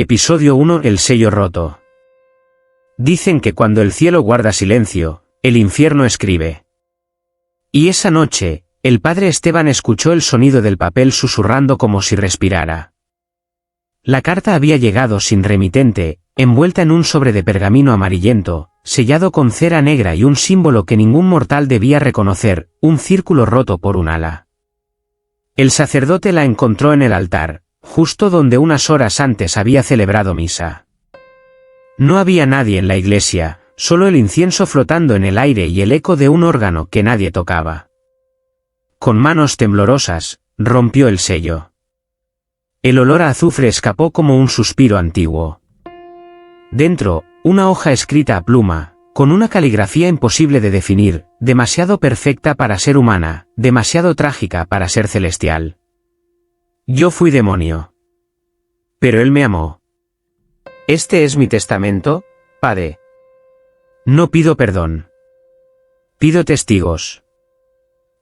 Episodio 1. El sello roto. Dicen que cuando el cielo guarda silencio, el infierno escribe. Y esa noche, el padre Esteban escuchó el sonido del papel susurrando como si respirara. La carta había llegado sin remitente, envuelta en un sobre de pergamino amarillento, sellado con cera negra y un símbolo que ningún mortal debía reconocer, un círculo roto por un ala. El sacerdote la encontró en el altar, justo donde unas horas antes había celebrado misa. No había nadie en la iglesia, solo el incienso flotando en el aire y el eco de un órgano que nadie tocaba. Con manos temblorosas, rompió el sello. El olor a azufre escapó como un suspiro antiguo. Dentro, una hoja escrita a pluma, con una caligrafía imposible de definir, demasiado perfecta para ser humana, demasiado trágica para ser celestial. Yo fui demonio. Pero él me amó. Este es mi testamento, padre. No pido perdón. Pido testigos.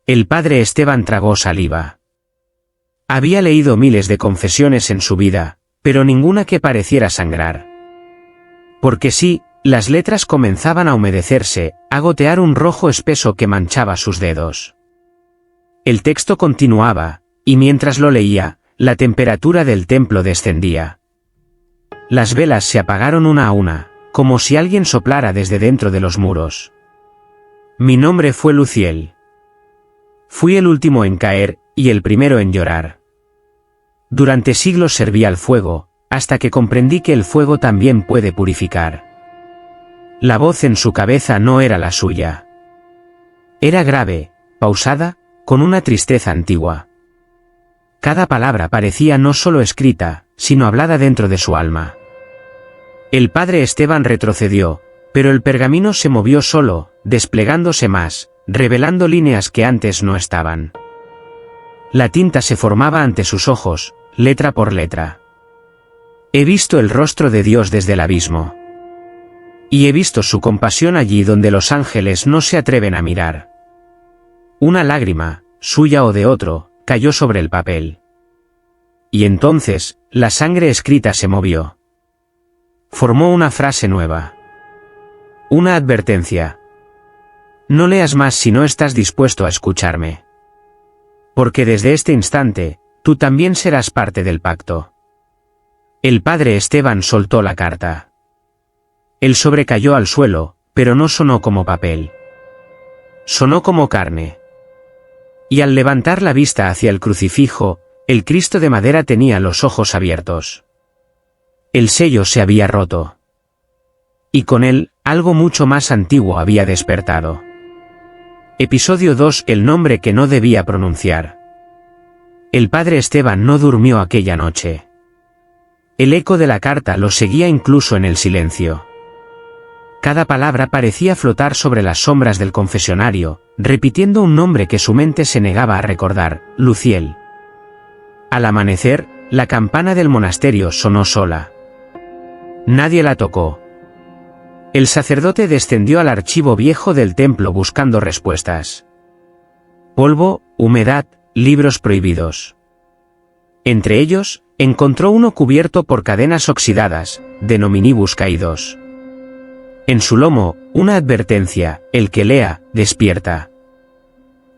El padre Esteban tragó saliva. Había leído miles de confesiones en su vida, pero ninguna que pareciera sangrar. Porque sí, las letras comenzaban a humedecerse, a gotear un rojo espeso que manchaba sus dedos. El texto continuaba, y mientras lo leía, la temperatura del templo descendía. Las velas se apagaron una a una, como si alguien soplara desde dentro de los muros. Mi nombre fue Luciel. Fui el último en caer, y el primero en llorar. Durante siglos serví al fuego, hasta que comprendí que el fuego también puede purificar. La voz en su cabeza no era la suya. Era grave, pausada, con una tristeza antigua. Cada palabra parecía no solo escrita, sino hablada dentro de su alma. El padre Esteban retrocedió, pero el pergamino se movió solo, desplegándose más, revelando líneas que antes no estaban. La tinta se formaba ante sus ojos, letra por letra. He visto el rostro de Dios desde el abismo. Y he visto su compasión allí donde los ángeles no se atreven a mirar. Una lágrima, suya o de otro, cayó sobre el papel. Y entonces, la sangre escrita se movió. Formó una frase nueva. Una advertencia. No leas más si no estás dispuesto a escucharme. Porque desde este instante, tú también serás parte del pacto. El padre Esteban soltó la carta. El sobre cayó al suelo, pero no sonó como papel. Sonó como carne. Y al levantar la vista hacia el crucifijo, el Cristo de madera tenía los ojos abiertos. El sello se había roto. Y con él, algo mucho más antiguo había despertado. Episodio 2. El nombre que no debía pronunciar. El padre Esteban no durmió aquella noche. El eco de la carta lo seguía incluso en el silencio. Cada palabra parecía flotar sobre las sombras del confesionario, repitiendo un nombre que su mente se negaba a recordar, Luciel. Al amanecer, la campana del monasterio sonó sola. Nadie la tocó. El sacerdote descendió al archivo viejo del templo buscando respuestas. Polvo, humedad, libros prohibidos. Entre ellos, encontró uno cubierto por cadenas oxidadas, de nominibus caídos. En su lomo, una advertencia, el que lea, despierta.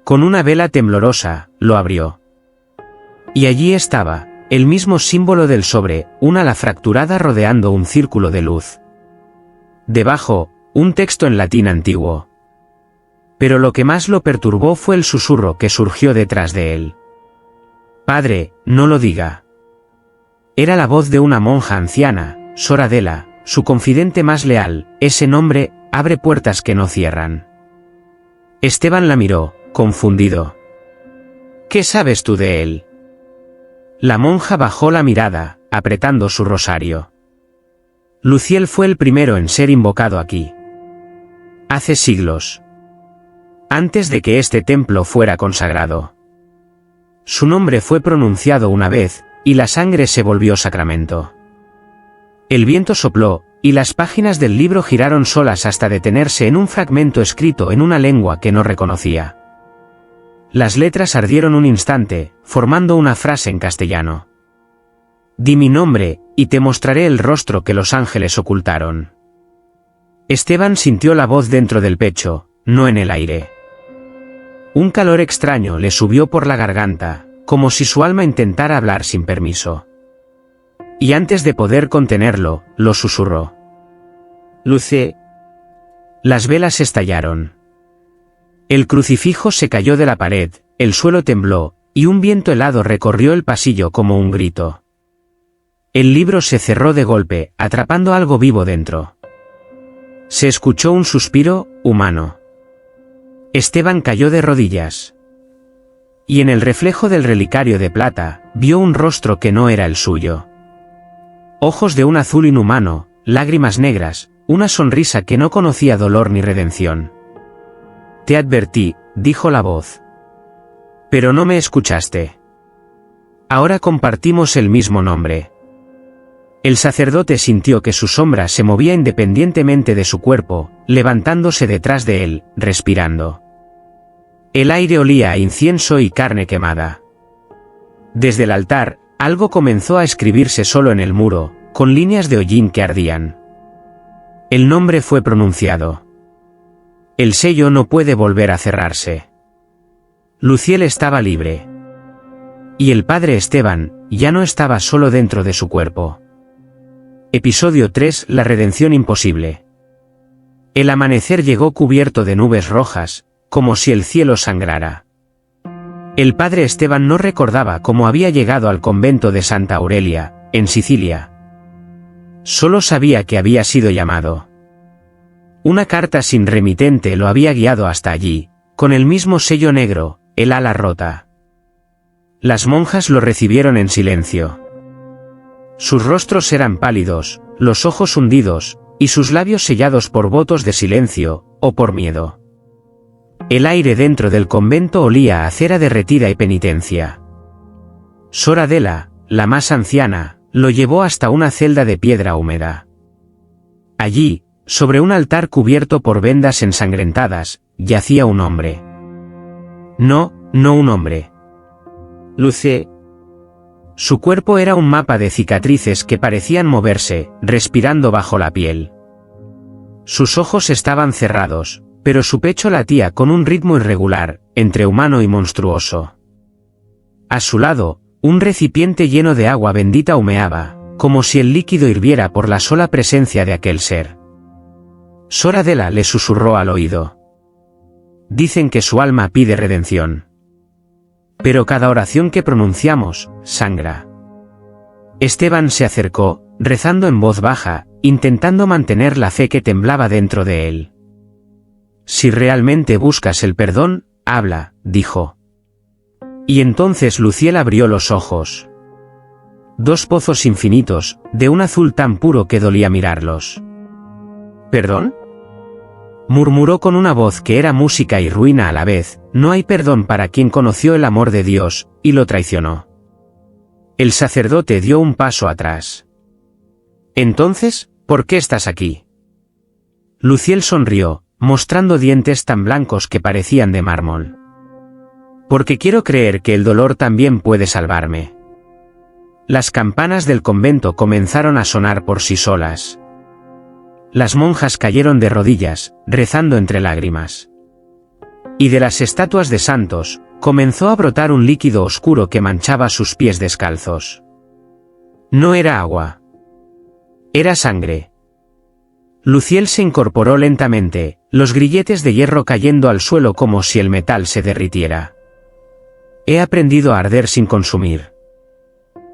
Con una vela temblorosa, lo abrió. Y allí estaba, el mismo símbolo del sobre, una ala fracturada rodeando un círculo de luz. Debajo, un texto en latín antiguo. Pero lo que más lo perturbó fue el susurro que surgió detrás de él. Padre, no lo diga. Era la voz de una monja anciana, Sor Adela, su confidente más leal. Ese nombre, abre puertas que no cierran. Esteban la miró, confundido. ¿Qué sabes tú de él? La monja bajó la mirada, apretando su rosario. Luciel fue el primero en ser invocado aquí. Hace siglos. Antes de que este templo fuera consagrado. Su nombre fue pronunciado una vez, y la sangre se volvió sacramento. El viento sopló, y las páginas del libro giraron solas hasta detenerse en un fragmento escrito en una lengua que no reconocía. Las letras ardieron un instante, formando una frase en castellano. Di mi nombre, y te mostraré el rostro que los ángeles ocultaron. Esteban sintió la voz dentro del pecho, no en el aire. Un calor extraño le subió por la garganta, como si su alma intentara hablar sin permiso. Y antes de poder contenerlo, lo susurró. Luce. Las velas estallaron. El crucifijo se cayó de la pared, el suelo tembló, y un viento helado recorrió el pasillo como un grito. El libro se cerró de golpe, atrapando algo vivo dentro. Se escuchó un suspiro, humano. Esteban cayó de rodillas. Y en el reflejo del relicario de plata, vio un rostro que no era el suyo. Ojos de un azul inhumano, lágrimas negras, una sonrisa que no conocía dolor ni redención. Te advertí, dijo la voz. Pero no me escuchaste. Ahora compartimos el mismo nombre. El sacerdote sintió que su sombra se movía independientemente de su cuerpo, levantándose detrás de él, respirando. El aire olía a incienso y carne quemada. Desde el altar, algo comenzó a escribirse solo en el muro, con líneas de hollín que ardían. El nombre fue pronunciado. El sello no puede volver a cerrarse. Luciel estaba libre. Y el padre Esteban, ya no estaba solo dentro de su cuerpo. Episodio 3: La redención imposible. El amanecer llegó cubierto de nubes rojas, como si el cielo sangrara. El padre Esteban no recordaba cómo había llegado al convento de Santa Aurelia, en Sicilia. Solo sabía que había sido llamado. Una carta sin remitente lo había guiado hasta allí, con el mismo sello negro, el ala rota. Las monjas lo recibieron en silencio. Sus rostros eran pálidos, los ojos hundidos, y sus labios sellados por votos de silencio, o por miedo. El aire dentro del convento olía a cera derretida y penitencia. Sor Adela, la más anciana, lo llevó hasta una celda de piedra húmeda. Allí, sobre un altar cubierto por vendas ensangrentadas, yacía un hombre. No un hombre. Luce. Su cuerpo era un mapa de cicatrices que parecían moverse, respirando bajo la piel. Sus ojos estaban cerrados, pero su pecho latía con un ritmo irregular, entre humano y monstruoso. A su lado, un recipiente lleno de agua bendita humeaba, como si el líquido hirviera por la sola presencia de aquel ser. Sor Adela le susurró al oído. Dicen que su alma pide redención. Pero cada oración que pronunciamos, sangra. Esteban se acercó, rezando en voz baja, intentando mantener la fe que temblaba dentro de él. Si realmente buscas el perdón, habla, dijo. Y entonces Luciel abrió los ojos. Dos pozos infinitos, de un azul tan puro que dolía mirarlos. ¿Perdón? Murmuró con una voz que era música y ruina a la vez, no hay perdón para quien conoció el amor de Dios, y lo traicionó. El sacerdote dio un paso atrás. Entonces, ¿por qué estás aquí? Luciel sonrió, mostrando dientes tan blancos que parecían de mármol. Porque quiero creer que el dolor también puede salvarme. Las campanas del convento comenzaron a sonar por sí solas. Las monjas cayeron de rodillas, rezando entre lágrimas. Y de las estatuas de santos, comenzó a brotar un líquido oscuro que manchaba sus pies descalzos. No era agua. Era sangre. Luciel se incorporó lentamente, los grilletes de hierro cayendo al suelo como si el metal se derritiera. He aprendido a arder sin consumir.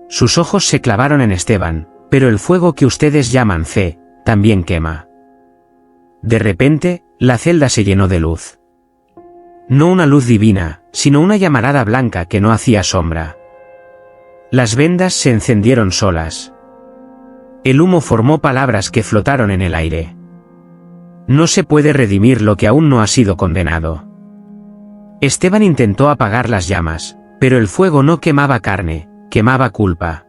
Sus ojos se clavaron en Esteban, pero el fuego que ustedes llaman fe, también quema. De repente, la celda se llenó de luz. No una luz divina, sino una llamarada blanca que no hacía sombra. Las vendas se encendieron solas. El humo formó palabras que flotaron en el aire. No se puede redimir lo que aún no ha sido condenado. Esteban intentó apagar las llamas, pero el fuego no quemaba carne, quemaba culpa.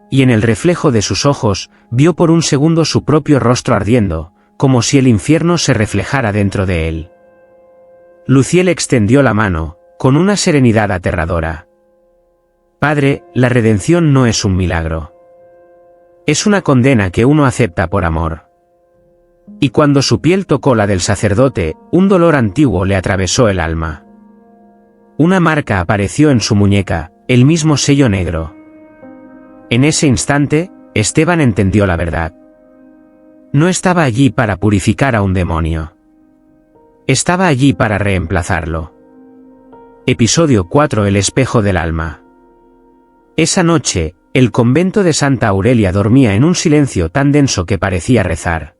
Y en el reflejo de sus ojos, vio por un segundo su propio rostro ardiendo, como si el infierno se reflejara dentro de él. Luciel extendió la mano, con una serenidad aterradora. Padre, la redención no es un milagro. Es una condena que uno acepta por amor. Y cuando su piel tocó la del sacerdote, un dolor antiguo le atravesó el alma. Una marca apareció en su muñeca, el mismo sello negro. En ese instante, Esteban entendió la verdad. No estaba allí para purificar a un demonio. Estaba allí para reemplazarlo. Episodio 4: El espejo del alma. Esa noche, el convento de Santa Aurelia dormía en un silencio tan denso que parecía rezar.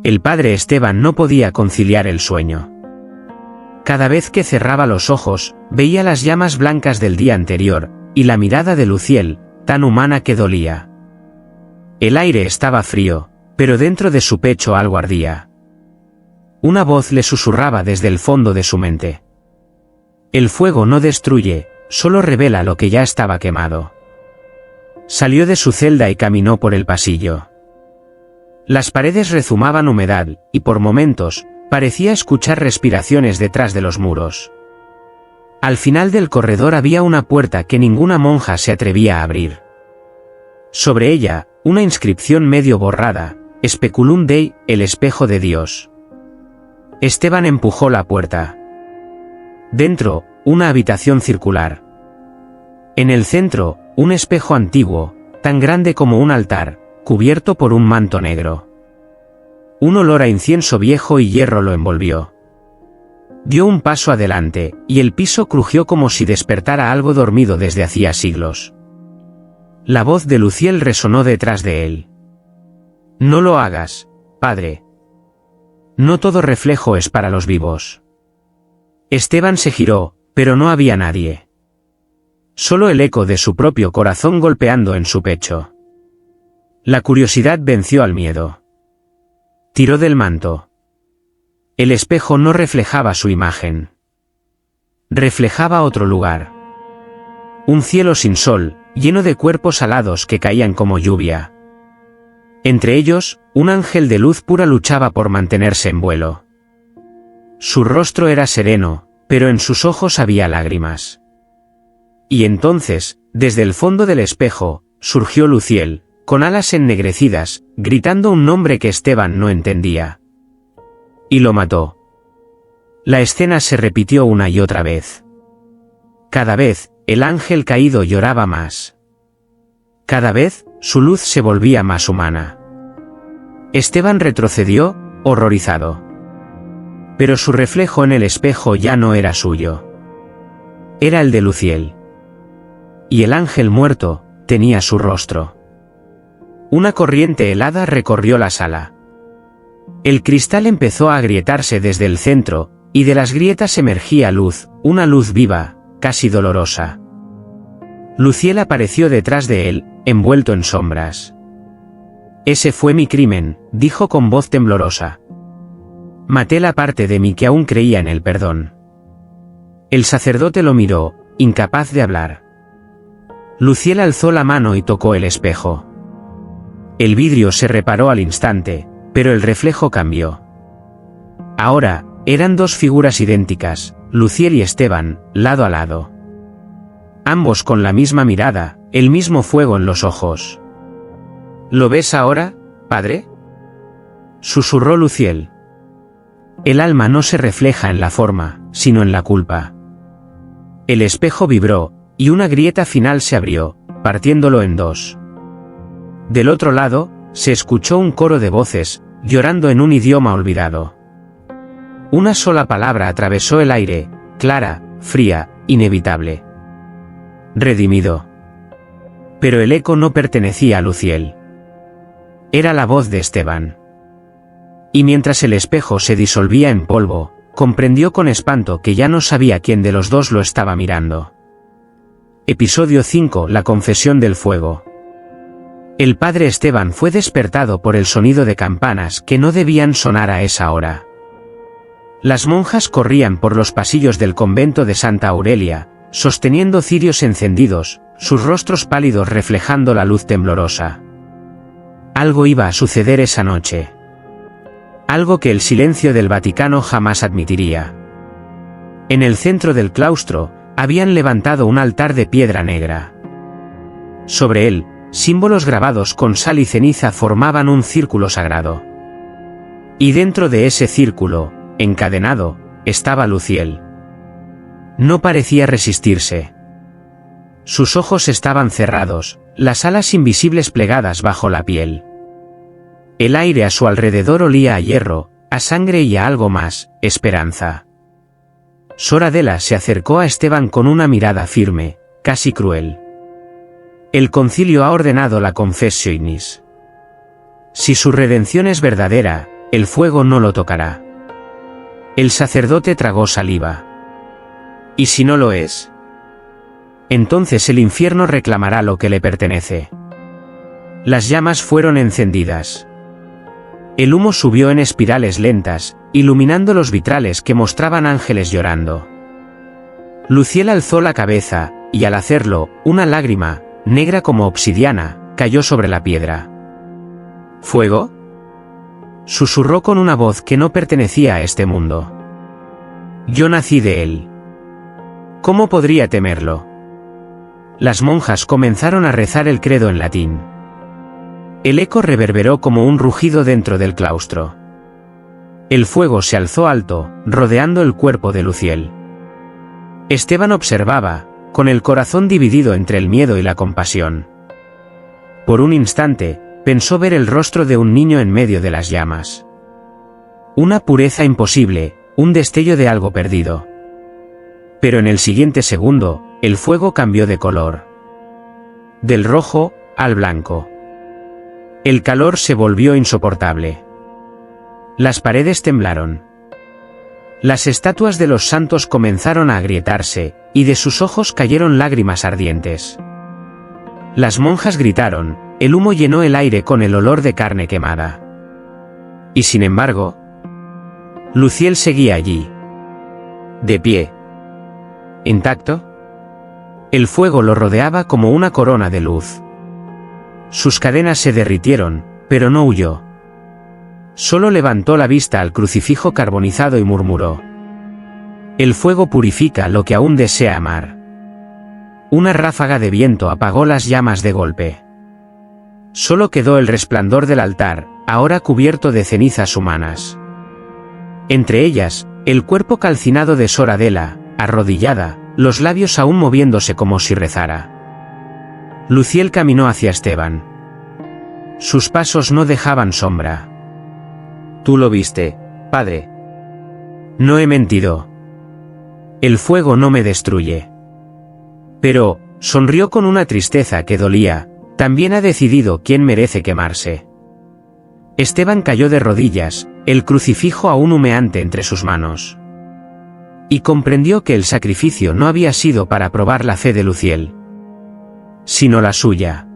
El padre Esteban no podía conciliar el sueño. Cada vez que cerraba los ojos, veía las llamas blancas del día anterior, y la mirada de Luciel, tan humana que dolía. El aire estaba frío, pero dentro de su pecho algo ardía. Una voz le susurraba desde el fondo de su mente. El fuego no destruye, solo revela lo que ya estaba quemado. Salió de su celda y caminó por el pasillo. Las paredes rezumaban humedad, y por momentos, parecía escuchar respiraciones detrás de los muros. Al final del corredor había una puerta que ninguna monja se atrevía a abrir. Sobre ella, una inscripción medio borrada: Speculum Dei, el espejo de Dios. Esteban empujó la puerta. Dentro, una habitación circular. En el centro, un espejo antiguo, tan grande como un altar, cubierto por un manto negro. Un olor a incienso viejo y hierro lo envolvió. Dio un paso adelante, y el piso crujió como si despertara algo dormido desde hacía siglos. La voz de Luciel resonó detrás de él. No lo hagas, padre. No todo reflejo es para los vivos. Esteban se giró, pero no había nadie. Solo el eco de su propio corazón golpeando en su pecho. La curiosidad venció al miedo. Tiró del manto. El espejo no reflejaba su imagen. Reflejaba otro lugar. Un cielo sin sol, lleno de cuerpos alados que caían como lluvia. Entre ellos, un ángel de luz pura luchaba por mantenerse en vuelo. Su rostro era sereno, pero en sus ojos había lágrimas. Y entonces, desde el fondo del espejo, surgió Luciel, con alas ennegrecidas, gritando un nombre que Esteban no entendía. Y lo mató. La escena se repitió una y otra vez. Cada vez, el ángel caído lloraba más. Cada vez, su luz se volvía más humana. Esteban retrocedió, horrorizado. Pero su reflejo en el espejo ya no era suyo. Era el de Luciel. Y el ángel muerto, tenía su rostro. Una corriente helada recorrió la sala. El cristal empezó a agrietarse desde el centro, y de las grietas emergía luz, una luz viva, casi dolorosa. Luciel apareció detrás de él, envuelto en sombras. Ese fue mi crimen, dijo con voz temblorosa. Maté la parte de mí que aún creía en el perdón. El sacerdote lo miró, incapaz de hablar. Luciel alzó la mano y tocó el espejo. El vidrio se reparó al instante, pero el reflejo cambió. Ahora, eran dos figuras idénticas, Luciel y Esteban, lado a lado. Ambos con la misma mirada, el mismo fuego en los ojos. ¿Lo ves ahora, padre?, susurró Luciel. El alma no se refleja en la forma, sino en la culpa. El espejo vibró, y una grieta final se abrió, partiéndolo en dos. Del otro lado, se escuchó un coro de voces, llorando en un idioma olvidado. Una sola palabra atravesó el aire, clara, fría, inevitable. Redimido. Pero el eco no pertenecía a Luciel. Era la voz de Esteban. Y mientras el espejo se disolvía en polvo, comprendió con espanto que ya no sabía quién de los dos lo estaba mirando. Episodio 5: La confesión del fuego. El padre Esteban fue despertado por el sonido de campanas que no debían sonar a esa hora. Las monjas corrían por los pasillos del convento de Santa Aurelia, sosteniendo cirios encendidos, sus rostros pálidos reflejando la luz temblorosa. Algo iba a suceder esa noche. Algo que el silencio del Vaticano jamás admitiría. En el centro del claustro, habían levantado un altar de piedra negra. Sobre él, símbolos grabados con sal y ceniza formaban un círculo sagrado. Y dentro de ese círculo, encadenado, estaba Luciel. No parecía resistirse. Sus ojos estaban cerrados, las alas invisibles plegadas bajo la piel. El aire a su alrededor olía a hierro, a sangre y a algo más, esperanza. Sor Adela se acercó a Esteban con una mirada firme, casi cruel. El concilio ha ordenado la confessio ignis. Si su redención es verdadera, el fuego no lo tocará. El sacerdote tragó saliva. ¿Y si no lo es? Entonces el infierno reclamará lo que le pertenece. Las llamas fueron encendidas. El humo subió en espirales lentas, iluminando los vitrales que mostraban ángeles llorando. Luciel alzó la cabeza, y al hacerlo, una lágrima, negra como obsidiana, cayó sobre la piedra. ¿Fuego? Susurró con una voz que no pertenecía a este mundo. Yo nací de él. ¿Cómo podría temerlo? Las monjas comenzaron a rezar el credo en latín. El eco reverberó como un rugido dentro del claustro. El fuego se alzó alto, rodeando el cuerpo de Luciel. Esteban observaba, con el corazón dividido entre el miedo y la compasión. Por un instante, pensó ver el rostro de un niño en medio de las llamas. Una pureza imposible, un destello de algo perdido. Pero en el siguiente segundo, el fuego cambió de color. Del rojo, al blanco. El calor se volvió insoportable. Las paredes temblaron. Las estatuas de los santos comenzaron a agrietarse, y de sus ojos cayeron lágrimas ardientes. Las monjas gritaron, el humo llenó el aire con el olor de carne quemada. Y sin embargo, Luciel seguía allí. De pie. ¿Intacto? El fuego lo rodeaba como una corona de luz. Sus cadenas se derritieron, pero no huyó. Solo levantó la vista al crucifijo carbonizado y murmuró: el fuego purifica lo que aún desea amar. Una ráfaga de viento apagó las llamas de golpe. Solo quedó el resplandor del altar, ahora cubierto de cenizas humanas. Entre ellas, el cuerpo calcinado de Sor Adela, arrodillada, los labios aún moviéndose como si rezara. Luciel caminó hacia Esteban. Sus pasos no dejaban sombra. Tú lo viste, padre. No he mentido. El fuego no me destruye. Pero, sonrió con una tristeza que dolía, también ha decidido quién merece quemarse. Esteban cayó de rodillas, el crucifijo aún humeante entre sus manos. Y comprendió que el sacrificio no había sido para probar la fe de Luciel, sino la suya.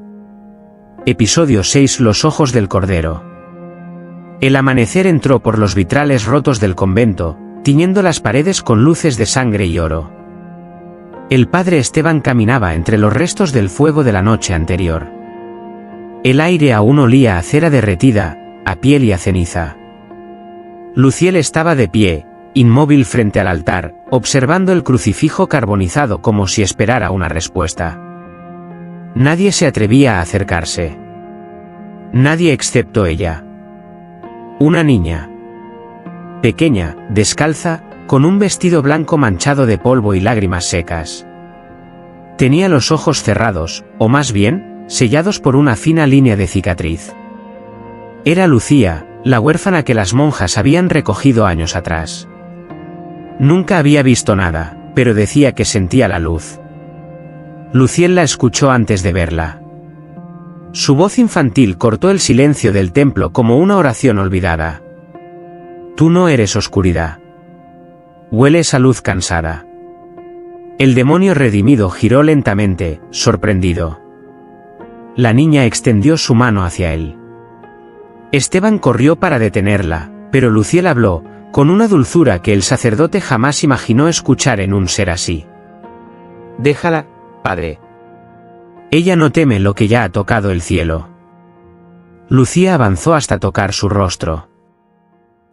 Episodio 6: Los ojos del Cordero. El amanecer entró por los vitrales rotos del convento, tiñendo las paredes con luces de sangre y oro. El padre Esteban caminaba entre los restos del fuego de la noche anterior. El aire aún olía a cera derretida, a piel y a ceniza. Luciel estaba de pie, inmóvil frente al altar, observando el crucifijo carbonizado como si esperara una respuesta. Nadie se atrevía a acercarse. Nadie excepto ella. Una niña. Pequeña, descalza, con un vestido blanco manchado de polvo y lágrimas secas. Tenía los ojos cerrados, o más bien, sellados por una fina línea de cicatriz. Era Lucía, la huérfana que las monjas habían recogido años atrás. Nunca había visto nada, pero decía que sentía la luz. Luciel la escuchó antes de verla. Su voz infantil cortó el silencio del templo como una oración olvidada. Tú no eres oscuridad. Hueles a luz cansada. El demonio redimido giró lentamente, sorprendido. La niña extendió su mano hacia él. Esteban corrió para detenerla, pero Luciel habló, con una dulzura que el sacerdote jamás imaginó escuchar en un ser así. Déjala, padre. Ella no teme lo que ya ha tocado el cielo. Lucía avanzó hasta tocar su rostro.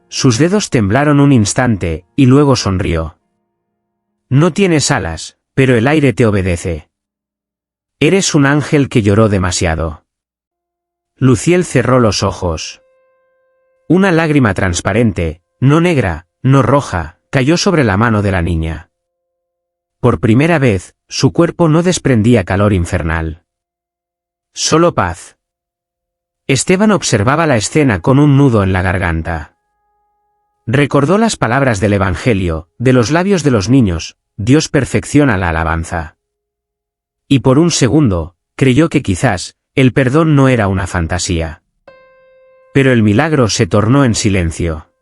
Sus dedos temblaron un instante, y luego sonrió. No tienes alas, pero el aire te obedece. Eres un ángel que lloró demasiado. Luciel cerró los ojos. Una lágrima transparente, no negra, no roja, cayó sobre la mano de la niña. Por primera vez, su cuerpo no desprendía calor infernal. Solo paz. Esteban observaba la escena con un nudo en la garganta. Recordó las palabras del Evangelio, de los labios de los niños: Dios perfecciona la alabanza. Y por un segundo, creyó que quizás, el perdón no era una fantasía. Pero el milagro se tornó en silencio.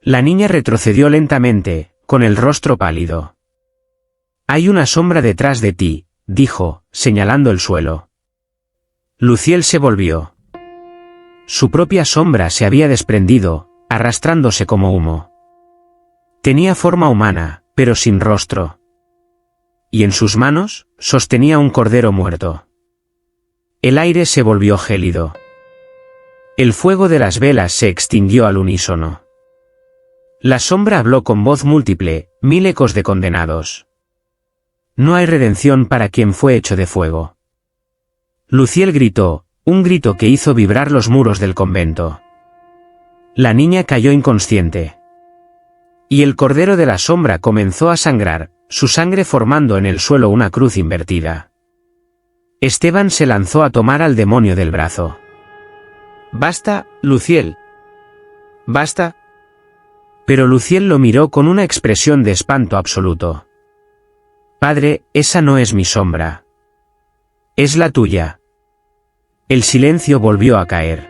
La niña retrocedió lentamente, con el rostro pálido. «Hay una sombra detrás de ti», dijo, señalando el suelo. Luciel se volvió. Su propia sombra se había desprendido, arrastrándose como humo. Tenía forma humana, pero sin rostro. Y en sus manos, sostenía un cordero muerto. El aire se volvió gélido. El fuego de las velas se extinguió al unísono. La sombra habló con voz múltiple, 1000 ecos de condenados. No hay redención para quien fue hecho de fuego. Luciel gritó, un grito que hizo vibrar los muros del convento. La niña cayó inconsciente. Y el cordero de la sombra comenzó a sangrar, su sangre formando en el suelo una cruz invertida. Esteban se lanzó a tomar al demonio del brazo. «Basta, Luciel. Basta». Pero Luciel lo miró con una expresión de espanto absoluto. «Padre, esa no es mi sombra. Es la tuya». El silencio volvió a caer.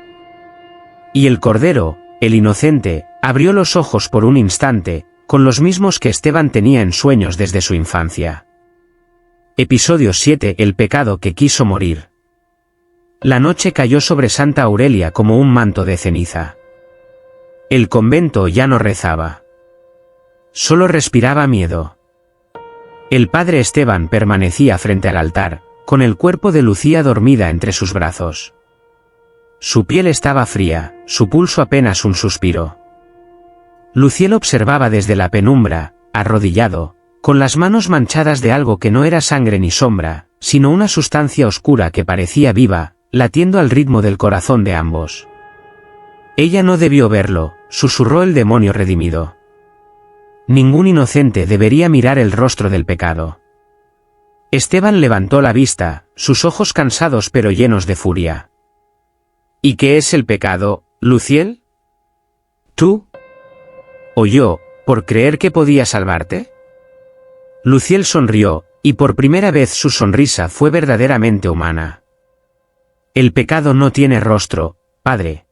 Y el cordero, el inocente, abrió los ojos por un instante, con los mismos que Esteban tenía en sueños desde su infancia. Episodio 7: El pecado que quiso morir. La noche cayó sobre Santa Aurelia como un manto de ceniza. El convento ya no rezaba. Solo respiraba miedo. El padre Esteban permanecía frente al altar, con el cuerpo de Lucía dormida entre sus brazos. Su piel estaba fría, su pulso apenas un suspiro. Luciel observaba desde la penumbra, arrodillado, con las manos manchadas de algo que no era sangre ni sombra, sino una sustancia oscura que parecía viva, latiendo al ritmo del corazón de ambos. Ella no debió verlo, susurró el demonio redimido. Ningún inocente debería mirar el rostro del pecado. Esteban levantó la vista, sus ojos cansados pero llenos de furia. ¿Y qué es el pecado, Luciel? ¿Tú? ¿O yo, por creer que podía salvarte? Luciel sonrió, y por primera vez su sonrisa fue verdaderamente humana. El pecado no tiene rostro, padre.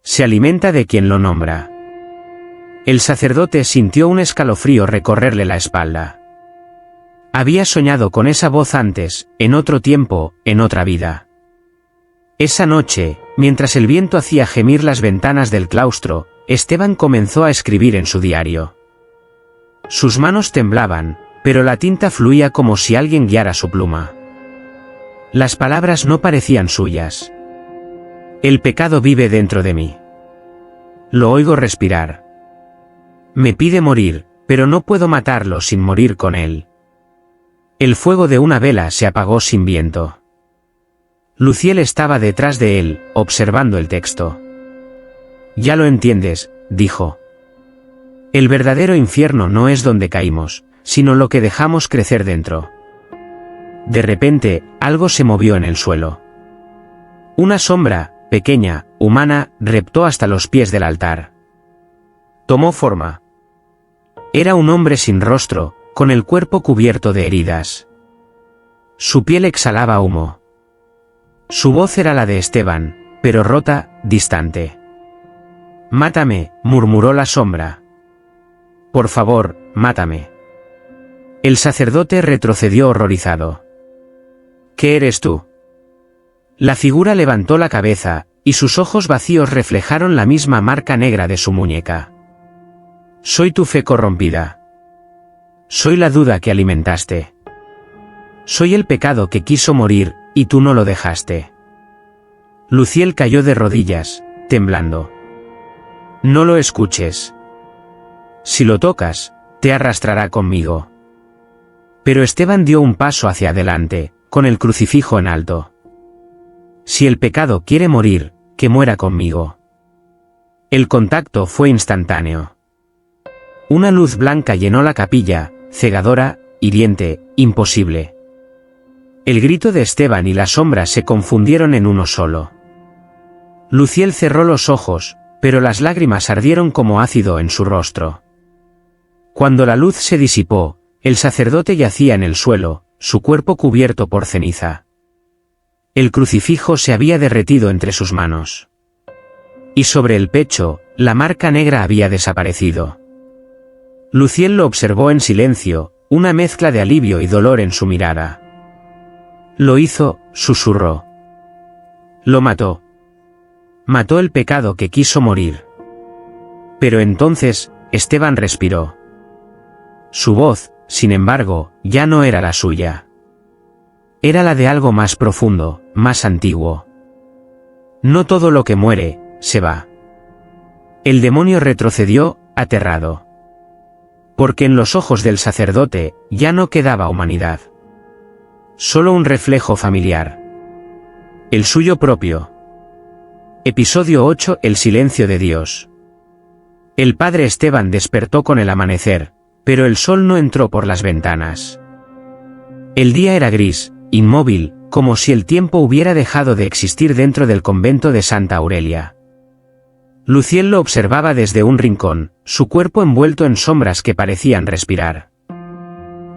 Se alimenta de quien lo nombra. El sacerdote sintió un escalofrío recorrerle la espalda. Había soñado con esa voz antes, en otro tiempo, en otra vida. Esa noche, mientras el viento hacía gemir las ventanas del claustro, Esteban comenzó a escribir en su diario. Sus manos temblaban, pero la tinta fluía como si alguien guiara su pluma. Las palabras no parecían suyas. El pecado vive dentro de mí. Lo oigo respirar. Me pide morir, pero no puedo matarlo sin morir con él. El fuego de una vela se apagó sin viento. Luciel estaba detrás de él, observando el texto. Ya lo entiendes, dijo. El verdadero infierno no es donde caímos, sino lo que dejamos crecer dentro. De repente, algo se movió en el suelo. Una sombra, pequeña, humana, reptó hasta los pies del altar. Tomó forma. Era un hombre sin rostro, con el cuerpo cubierto de heridas. Su piel exhalaba humo. Su voz era la de Esteban, pero rota, distante. «Mátame», murmuró la sombra. «Por favor, mátame». El sacerdote retrocedió horrorizado. «¿Qué eres tú?» La figura levantó la cabeza, y sus ojos vacíos reflejaron la misma marca negra de su muñeca. «Soy tu fe corrompida. Soy la duda que alimentaste. Soy el pecado que quiso morir, y tú no lo dejaste». Luciel cayó de rodillas, temblando. «No lo escuches. Si lo tocas, te arrastrará conmigo». Pero Esteban dio un paso hacia adelante, con el crucifijo en alto. Si el pecado quiere morir, que muera conmigo. El contacto fue instantáneo. Una luz blanca llenó la capilla, cegadora, hiriente, imposible. El grito de Esteban y la sombra se confundieron en uno solo. Luciel cerró los ojos, pero las lágrimas ardieron como ácido en su rostro. Cuando la luz se disipó, el sacerdote yacía en el suelo, su cuerpo cubierto por ceniza. El crucifijo se había derretido entre sus manos. Y sobre el pecho, la marca negra había desaparecido. Luciel lo observó en silencio, una mezcla de alivio y dolor en su mirada. Lo hizo, susurró. Lo mató. Mató el pecado que quiso morir. Pero entonces, Esteban respiró. Su voz, sin embargo, ya no era la suya. Era la de algo más profundo, más antiguo. No todo lo que muere, se va. El demonio retrocedió, aterrado. Porque en los ojos del sacerdote, ya no quedaba humanidad. Solo un reflejo familiar. El suyo propio. Episodio 8: El silencio de Dios. El padre Esteban despertó con el amanecer, pero el sol no entró por las ventanas. El día era gris, inmóvil, como si el tiempo hubiera dejado de existir dentro del convento de Santa Aurelia. Luciel lo observaba desde un rincón, su cuerpo envuelto en sombras que parecían respirar.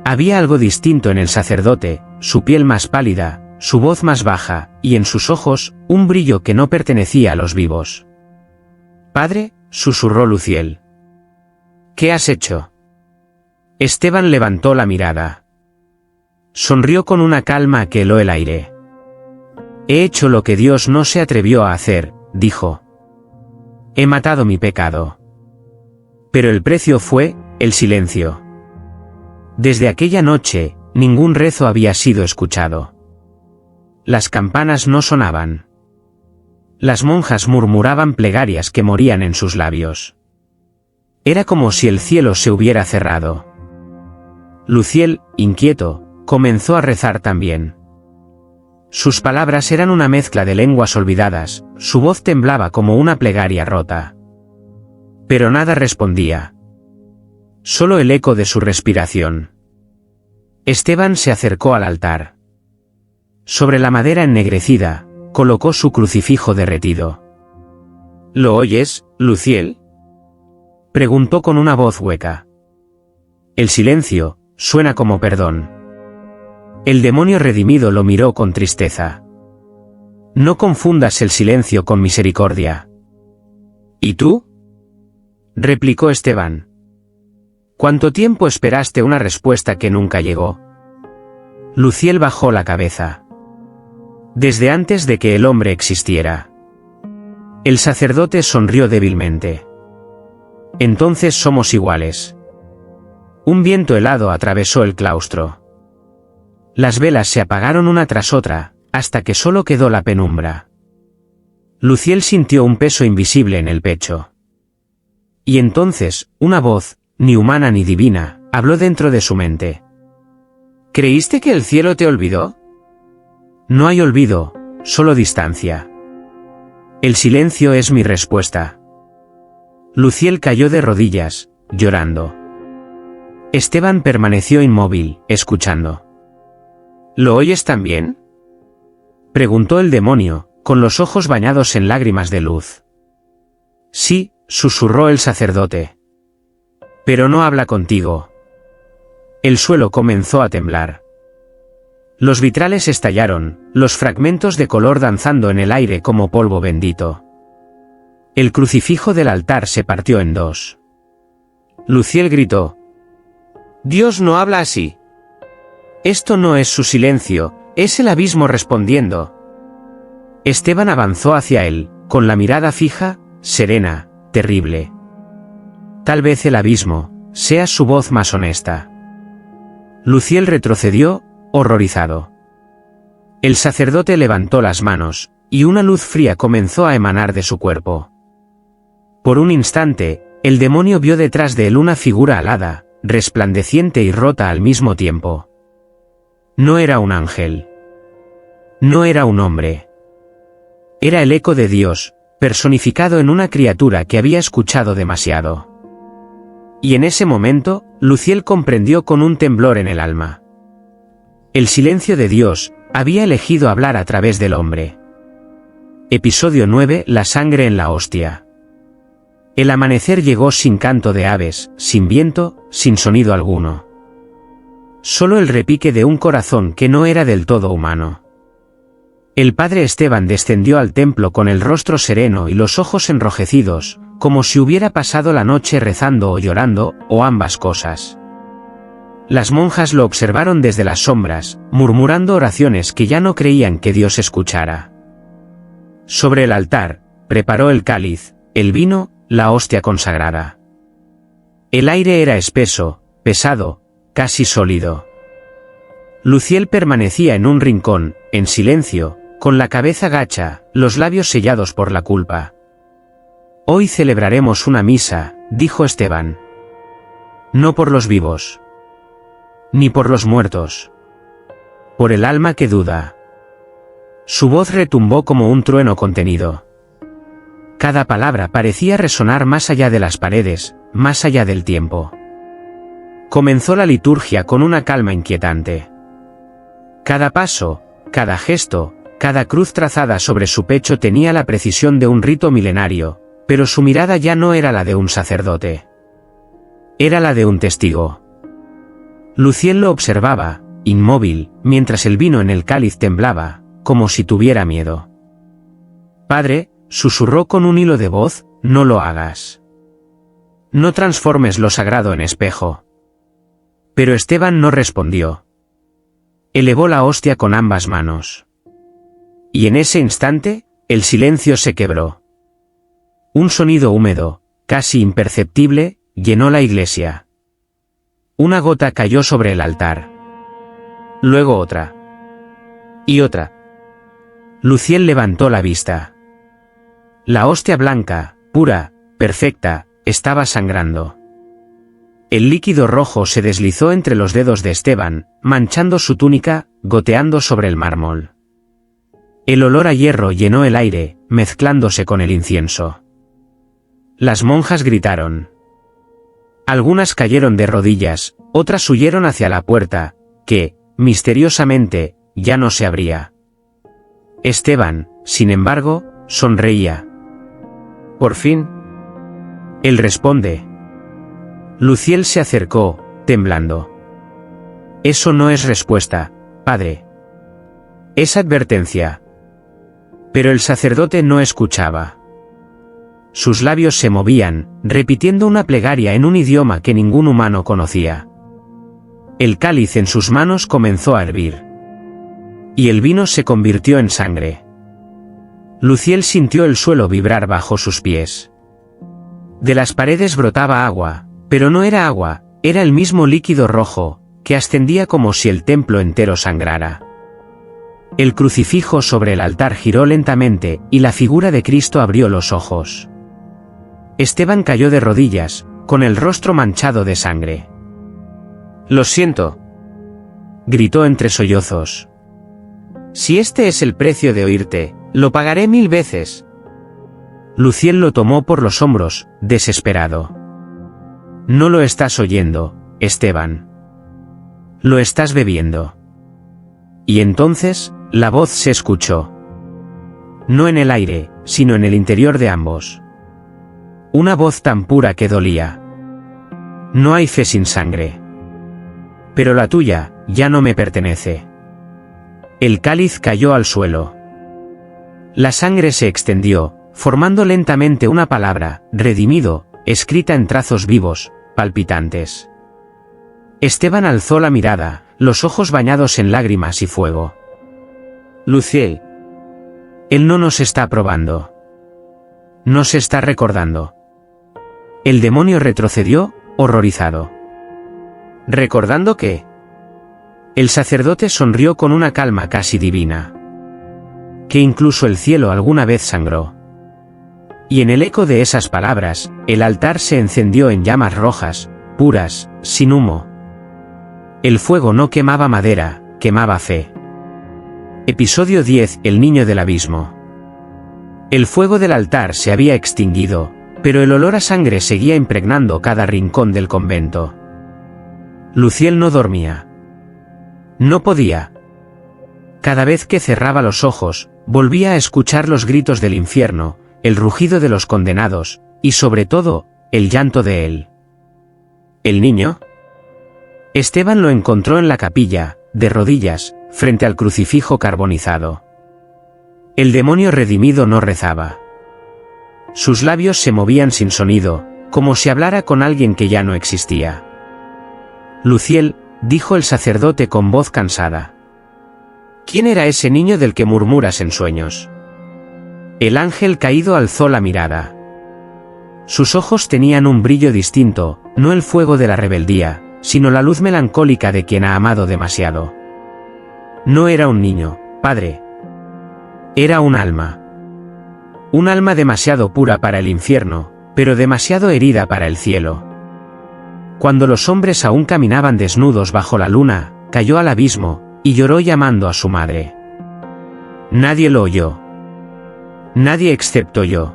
Había algo distinto en el sacerdote, su piel más pálida, su voz más baja, y en sus ojos, un brillo que no pertenecía a los vivos. «Padre», susurró Luciel. «¿Qué has hecho?» Esteban levantó la mirada. Sonrió con una calma que heló el aire. «He hecho lo que Dios no se atrevió a hacer», dijo. «He matado mi pecado». Pero el precio fue, el silencio. Desde aquella noche, ningún rezo había sido escuchado. Las campanas no sonaban. Las monjas murmuraban plegarias que morían en sus labios. Era como si el cielo se hubiera cerrado. Luciel, inquieto, comenzó a rezar también. Sus palabras eran una mezcla de lenguas olvidadas, su voz temblaba como una plegaria rota. Pero nada respondía. Solo el eco de su respiración. Esteban se acercó al altar. Sobre la madera ennegrecida, colocó su crucifijo derretido. ¿Lo oyes, Luciel?, preguntó con una voz hueca. El silencio, suena como perdón. El demonio redimido lo miró con tristeza. No confundas el silencio con misericordia. ¿Y tú?, replicó Esteban. ¿Cuánto tiempo esperaste una respuesta que nunca llegó? Luciel bajó la cabeza. Desde antes de que el hombre existiera. El sacerdote sonrió débilmente. Entonces somos iguales. Un viento helado atravesó el claustro. Las velas se apagaron una tras otra, hasta que solo quedó la penumbra. Luciel sintió un peso invisible en el pecho. Y entonces, una voz, ni humana ni divina, habló dentro de su mente. ¿Creíste que el cielo te olvidó? No hay olvido, solo distancia. El silencio es mi respuesta. Luciel cayó de rodillas, llorando. Esteban permaneció inmóvil, escuchando. ¿Lo oyes también?, preguntó el demonio, con los ojos bañados en lágrimas de luz. Sí, susurró el sacerdote. Pero no habla contigo. El suelo comenzó a temblar. Los vitrales estallaron, los fragmentos de color danzando en el aire como polvo bendito. El crucifijo del altar se partió en dos. Luciel gritó. «Dios no habla así. Esto no es su silencio, es el abismo respondiendo». Esteban avanzó hacia él, con la mirada fija, serena, terrible. Tal vez el abismo sea su voz más honesta. Luciel retrocedió, horrorizado. El sacerdote levantó las manos, y una luz fría comenzó a emanar de su cuerpo. Por un instante, el demonio vio detrás de él una figura alada, resplandeciente y rota al mismo tiempo. No era un ángel. No era un hombre. Era el eco de Dios, personificado en una criatura que había escuchado demasiado. Y en ese momento, Luciel comprendió con un temblor en el alma. El silencio de Dios había elegido hablar a través del hombre. Episodio 9: La sangre en la hostia. El amanecer llegó sin canto de aves, sin viento, sin sonido alguno. Solo el repique de un corazón que no era del todo humano. El padre Esteban descendió al templo con el rostro sereno y los ojos enrojecidos, como si hubiera pasado la noche rezando o llorando, o ambas cosas. Las monjas lo observaron desde las sombras, murmurando oraciones que ya no creían que Dios escuchara. Sobre el altar, preparó el cáliz, el vino, la hostia consagrada. El aire era espeso, pesado, casi sólido. Luciel permanecía en un rincón, en silencio, con la cabeza gacha, los labios sellados por la culpa. Hoy celebraremos una misa, dijo Esteban. No por los vivos. Ni por los muertos. Por el alma que duda. Su voz retumbó como un trueno contenido. Cada palabra parecía resonar más allá de las paredes, más allá del tiempo. Comenzó la liturgia con una calma inquietante. Cada paso, cada gesto, cada cruz trazada sobre su pecho tenía la precisión de un rito milenario, pero su mirada ya no era la de un sacerdote. Era la de un testigo. Luciel lo observaba, inmóvil, mientras el vino en el cáliz temblaba, como si tuviera miedo. Padre, susurró con un hilo de voz, no lo hagas. No transformes lo sagrado en espejo. Pero Esteban no respondió. Elevó la hostia con ambas manos. Y en ese instante, el silencio se quebró. Un sonido húmedo, casi imperceptible, llenó la iglesia. Una gota cayó sobre el altar. Luego otra. Y otra. Luciel levantó la vista. La hostia blanca, pura, perfecta, estaba sangrando. El líquido rojo se deslizó entre los dedos de Esteban, manchando su túnica, goteando sobre el mármol. El olor a hierro llenó el aire, mezclándose con el incienso. Las monjas gritaron. Algunas cayeron de rodillas, otras huyeron hacia la puerta, que, misteriosamente, ya no se abría. Esteban, sin embargo, sonreía. Por fin. Él responde. Luciel se acercó, temblando. Eso no es respuesta, padre. Es advertencia. Pero el sacerdote no escuchaba. Sus labios se movían, repitiendo una plegaria en un idioma que ningún humano conocía. El cáliz en sus manos comenzó a hervir. Y el vino se convirtió en sangre. Luciel sintió el suelo vibrar bajo sus pies. De las paredes brotaba agua, pero no era agua, era el mismo líquido rojo, que ascendía como si el templo entero sangrara. El crucifijo sobre el altar giró lentamente, y la figura de Cristo abrió los ojos. Esteban cayó de rodillas, con el rostro manchado de sangre. «Lo siento», gritó entre sollozos. «Si este es el precio de oírte, lo pagaré 1000 veces». Luciel lo tomó por los hombros, desesperado. «No lo estás oyendo, Esteban. Lo estás bebiendo». Y entonces, la voz se escuchó. No en el aire, sino en el interior de ambos. Una voz tan pura que dolía. «No hay fe sin sangre. Pero la tuya, ya no me pertenece». El cáliz cayó al suelo. La sangre se extendió, formando lentamente una palabra, redimido, escrita en trazos vivos, palpitantes. Esteban alzó la mirada, los ojos bañados en lágrimas y fuego. «Luciel. Él no nos está probando. No se está recordando». El demonio retrocedió, horrorizado. ¿Recordando qué? El sacerdote sonrió con una calma casi divina. Que incluso el cielo alguna vez sangró. Y en el eco de esas palabras, el altar se encendió en llamas rojas, puras, sin humo. El fuego no quemaba madera, quemaba fe. Episodio 10. El niño del abismo. El fuego del altar se había extinguido, pero el olor a sangre seguía impregnando cada rincón del convento. Luciel no dormía. No podía. Cada vez que cerraba los ojos, volvía a escuchar los gritos del infierno, el rugido de los condenados, y sobre todo, el llanto de él. ¿El niño? Esteban lo encontró en la capilla, de rodillas, frente al crucifijo carbonizado. El demonio redimido no rezaba. Sus labios se movían sin sonido, como si hablara con alguien que ya no existía. Luciel, dijo el sacerdote con voz cansada. ¿Quién era ese niño del que murmuras en sueños? El ángel caído alzó la mirada. Sus ojos tenían un brillo distinto, no el fuego de la rebeldía, sino la luz melancólica de quien ha amado demasiado. No era un niño, padre. Era un alma. Un alma demasiado pura para el infierno, pero demasiado herida para el cielo. Cuando los hombres aún caminaban desnudos bajo la luna, cayó al abismo, y lloró llamando a su madre. Nadie lo oyó. Nadie excepto yo.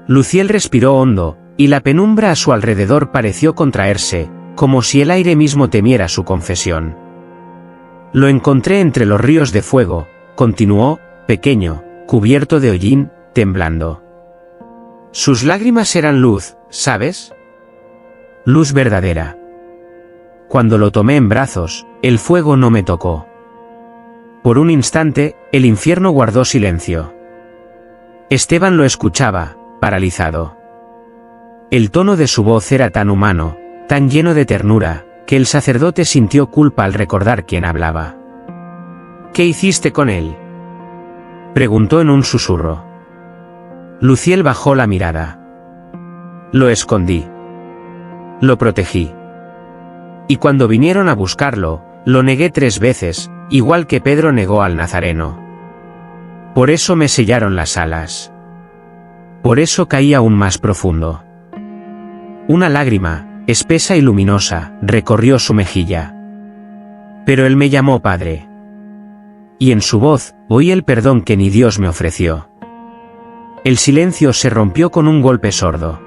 Luciel respiró hondo, y la penumbra a su alrededor pareció contraerse, como si el aire mismo temiera su confesión. Lo encontré entre los ríos de fuego, continuó, pequeño, cubierto de hollín, temblando. Sus lágrimas eran luz, ¿sabes? Luz verdadera. Cuando lo tomé en brazos, el fuego no me tocó. Por un instante, el infierno guardó silencio. Esteban lo escuchaba, paralizado. El tono de su voz era tan humano, tan lleno de ternura, que el sacerdote sintió culpa al recordar quién hablaba. ¿Qué hiciste con él?, preguntó en un susurro. Luciel bajó la mirada. Lo escondí. Lo protegí. Y cuando vinieron a buscarlo, lo negué 3 veces, igual que Pedro negó al Nazareno. Por eso me sellaron las alas. Por eso caí aún más profundo. Una lágrima, espesa y luminosa, recorrió su mejilla. Pero él me llamó padre. Y en su voz, oí el perdón que ni Dios me ofreció. El silencio se rompió con un golpe sordo.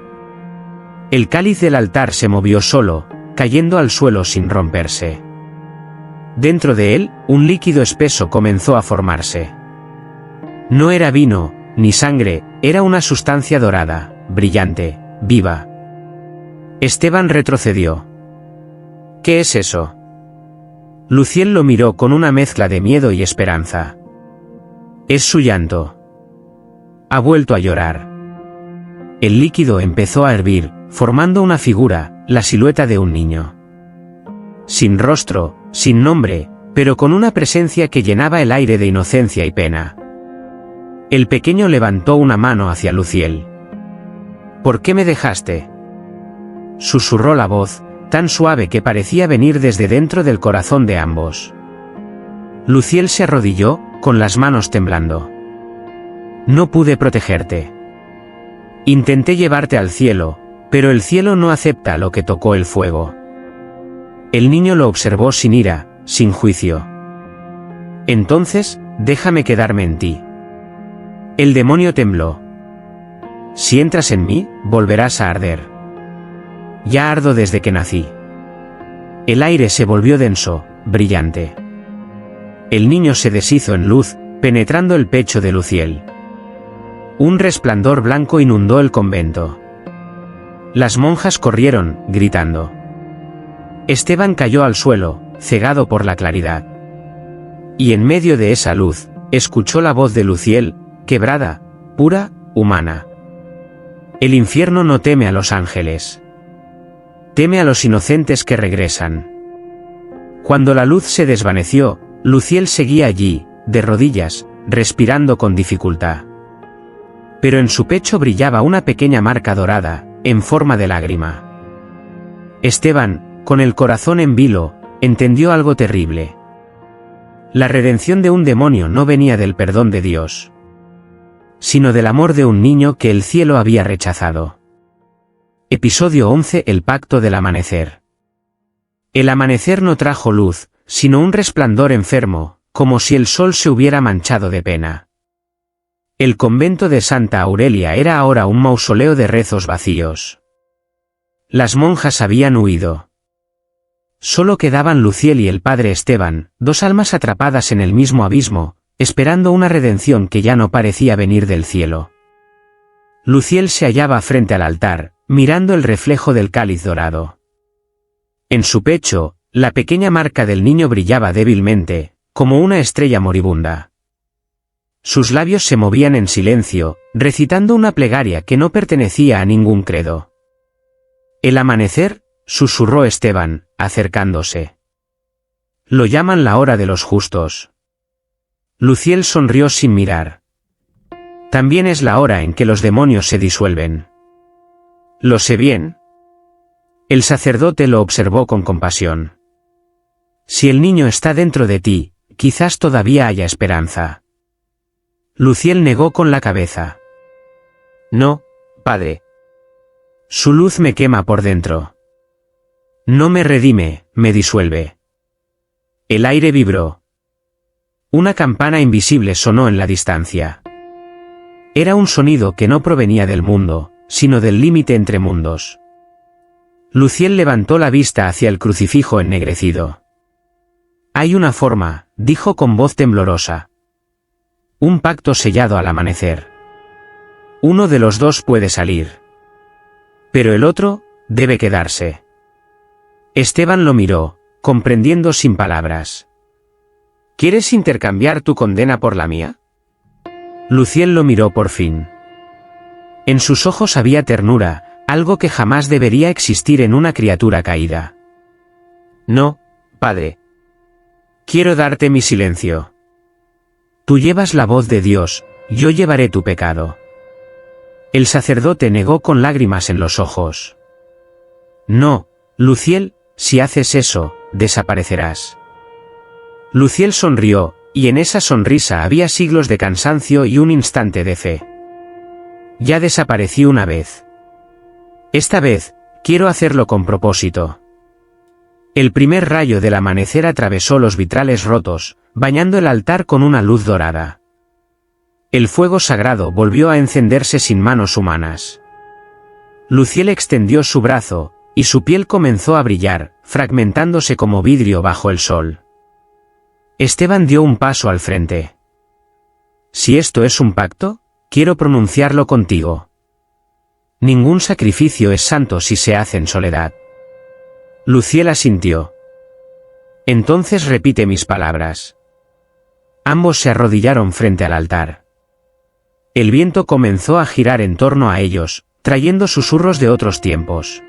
El cáliz del altar se movió solo, cayendo al suelo sin romperse. Dentro de él, un líquido espeso comenzó a formarse. No era vino, ni sangre, era una sustancia dorada, brillante, viva. Esteban retrocedió. ¿Qué es eso? Luciel lo miró con una mezcla de miedo y esperanza. Es su llanto. Ha vuelto a llorar. El líquido empezó a hervir, formando una figura, la silueta de un niño. Sin rostro, sin nombre, pero con una presencia que llenaba el aire de inocencia y pena. El pequeño levantó una mano hacia Luciel. ¿Por qué me dejaste?, susurró la voz, tan suave que parecía venir desde dentro del corazón de ambos. Luciel se arrodilló, con las manos temblando. No pude protegerte. Intenté llevarte al cielo, pero el cielo no acepta lo que tocó el fuego. El niño lo observó sin ira, sin juicio. Entonces, déjame quedarme en ti. El demonio tembló. Si entras en mí, volverás a arder. Ya ardo desde que nací. El aire se volvió denso, brillante. El niño se deshizo en luz, penetrando el pecho de Luciel. Un resplandor blanco inundó el convento. Las monjas corrieron, gritando. Esteban cayó al suelo, cegado por la claridad. Y en medio de esa luz, escuchó la voz de Luciel, quebrada, pura, humana. El infierno no teme a los ángeles. Teme a los inocentes que regresan. Cuando la luz se desvaneció, Luciel seguía allí, de rodillas, respirando con dificultad. Pero en su pecho brillaba una pequeña marca dorada, en forma de lágrima. Esteban, con el corazón en vilo, entendió algo terrible. La redención de un demonio no venía del perdón de Dios, sino del amor de un niño que el cielo había rechazado. Episodio 11. El pacto del amanecer. El amanecer no trajo luz, sino un resplandor enfermo, como si el sol se hubiera manchado de pena. El convento de Santa Aurelia era ahora un mausoleo de rezos vacíos. Las monjas habían huido. Solo quedaban Luciel y el padre Esteban, dos almas atrapadas en el mismo abismo, esperando una redención que ya no parecía venir del cielo. Luciel se hallaba frente al altar, mirando el reflejo del cáliz dorado. En su pecho, la pequeña marca del niño brillaba débilmente, como una estrella moribunda. Sus labios se movían en silencio, recitando una plegaria que no pertenecía a ningún credo. «El amanecer», susurró Esteban, acercándose. «Lo llaman la hora de los justos». Luciel sonrió sin mirar. «También es la hora en que los demonios se disuelven». «Lo sé bien». El sacerdote lo observó con compasión. «Si el niño está dentro de ti, quizás todavía haya esperanza». Luciel negó con la cabeza. «No, padre. Su luz me quema por dentro. No me redime, me disuelve». El aire vibró. Una campana invisible sonó en la distancia. Era un sonido que no provenía del mundo, sino del límite entre mundos. Luciel levantó la vista hacia el crucifijo ennegrecido. «Hay una forma», dijo con voz temblorosa. «Un pacto sellado al amanecer. Uno de los dos puede salir. Pero el otro, debe quedarse». Esteban lo miró, comprendiendo sin palabras. «¿Quieres intercambiar tu condena por la mía?». Luciel lo miró por fin. En sus ojos había ternura, algo que jamás debería existir en una criatura caída. «No, padre. Quiero darte mi silencio. Tú llevas la voz de Dios, yo llevaré tu pecado». El sacerdote negó con lágrimas en los ojos. «No, Luciel, si haces eso, desaparecerás». Luciel sonrió, y en esa sonrisa había siglos de cansancio y un instante de fe. «Ya desaparecí una vez. Esta vez, quiero hacerlo con propósito». El primer rayo del amanecer atravesó los vitrales rotos, bañando el altar con una luz dorada. El fuego sagrado volvió a encenderse sin manos humanas. Luciel extendió su brazo, y su piel comenzó a brillar, fragmentándose como vidrio bajo el sol. Esteban dio un paso al frente. «Si esto es un pacto, quiero pronunciarlo contigo. Ningún sacrificio es santo si se hace en soledad». Luciel asintió. «Entonces repite mis palabras». Ambos se arrodillaron frente al altar. El viento comenzó a girar en torno a ellos, trayendo susurros de otros tiempos.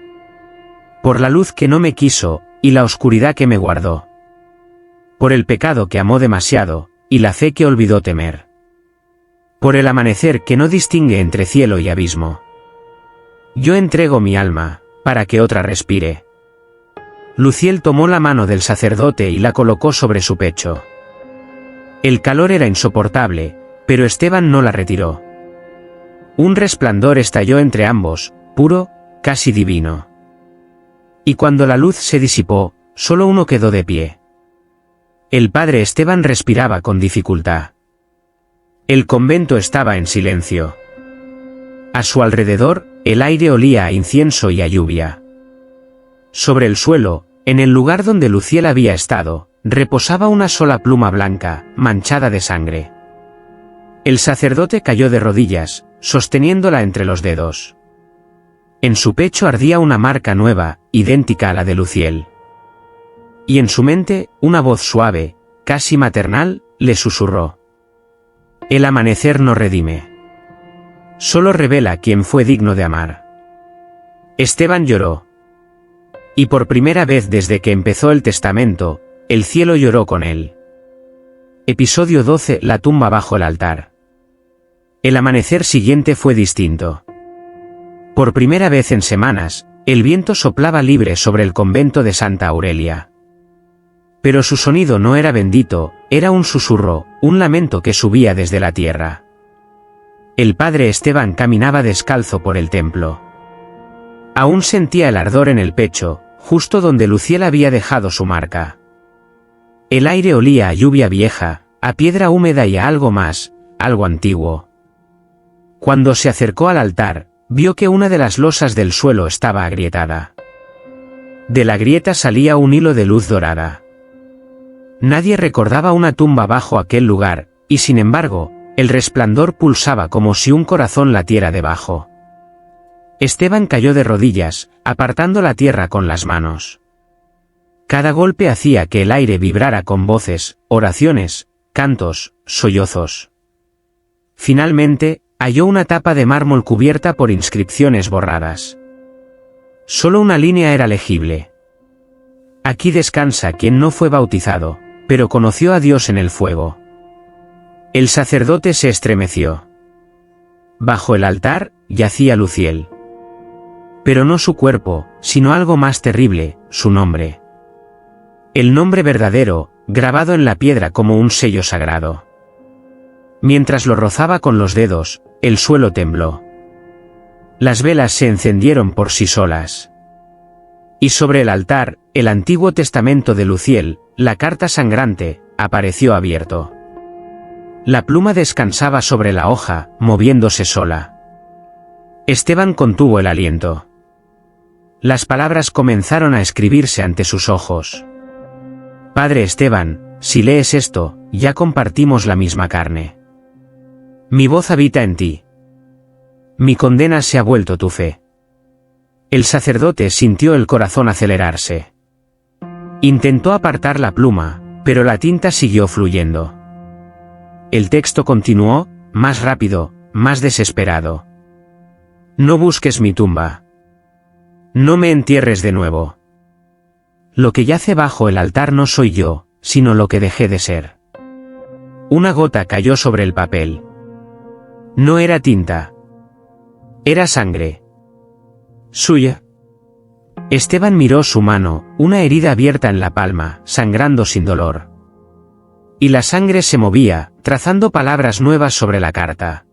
«Por la luz que no me quiso, y la oscuridad que me guardó. Por el pecado que amó demasiado, y la fe que olvidó temer. Por el amanecer que no distingue entre cielo y abismo. Yo entrego mi alma, para que otra respire». Luciel tomó la mano del sacerdote y la colocó sobre su pecho. El calor era insoportable, pero Esteban no la retiró. Un resplandor estalló entre ambos, puro, casi divino. Y cuando la luz se disipó, solo uno quedó de pie. El padre Esteban respiraba con dificultad. El convento estaba en silencio. A su alrededor, el aire olía a incienso y a lluvia. Sobre el suelo, en el lugar donde Luciel había estado, reposaba una sola pluma blanca, manchada de sangre. El sacerdote cayó de rodillas, sosteniéndola entre los dedos. En su pecho ardía una marca nueva, idéntica a la de Luciel. Y en su mente, una voz suave, casi maternal, le susurró: «El amanecer no redime. Solo revela quién fue digno de amar». Esteban lloró. Y por primera vez desde que empezó el testamento, el cielo lloró con él. Episodio 12: La tumba bajo el altar. El amanecer siguiente fue distinto. Por primera vez en semanas, el viento soplaba libre sobre el convento de Santa Aurelia. Pero su sonido no era bendito, era un susurro, un lamento que subía desde la tierra. El padre Esteban caminaba descalzo por el templo. Aún sentía el ardor en el pecho, justo donde Luciel había dejado su marca. El aire olía a lluvia vieja, a piedra húmeda y a algo más, algo antiguo. Cuando se acercó al altar, vio que una de las losas del suelo estaba agrietada. De la grieta salía un hilo de luz dorada. Nadie recordaba una tumba bajo aquel lugar, y sin embargo, el resplandor pulsaba como si un corazón latiera debajo. Esteban cayó de rodillas, apartando la tierra con las manos. Cada golpe hacía que el aire vibrara con voces, oraciones, cantos, sollozos. Finalmente, halló una tapa de mármol cubierta por inscripciones borradas. Solo una línea era legible. Aquí descansa quien no fue bautizado, pero conoció a Dios en el fuego. El sacerdote se estremeció. Bajo el altar, yacía Luciel. Pero no su cuerpo, sino algo más terrible, su nombre. El nombre verdadero, grabado en la piedra como un sello sagrado. Mientras lo rozaba con los dedos, el suelo tembló. Las velas se encendieron por sí solas. Y sobre el altar, el Antiguo Testamento de Luciel, la carta sangrante, apareció abierto. La pluma descansaba sobre la hoja, moviéndose sola. Esteban contuvo el aliento. Las palabras comenzaron a escribirse ante sus ojos. Padre Esteban, si lees esto, ya compartimos la misma carne. Mi voz habita en ti. Mi condena se ha vuelto tu fe. El sacerdote sintió el corazón acelerarse. Intentó apartar la pluma, pero la tinta siguió fluyendo. El texto continuó, más rápido, más desesperado. No busques mi tumba. No me entierres de nuevo. Lo que yace bajo el altar no soy yo, sino lo que dejé de ser. Una gota cayó sobre el papel. No era tinta. Era sangre. ¿Suya? Esteban miró su mano, una herida abierta en la palma, sangrando sin dolor. Y la sangre se movía, trazando palabras nuevas sobre la carta.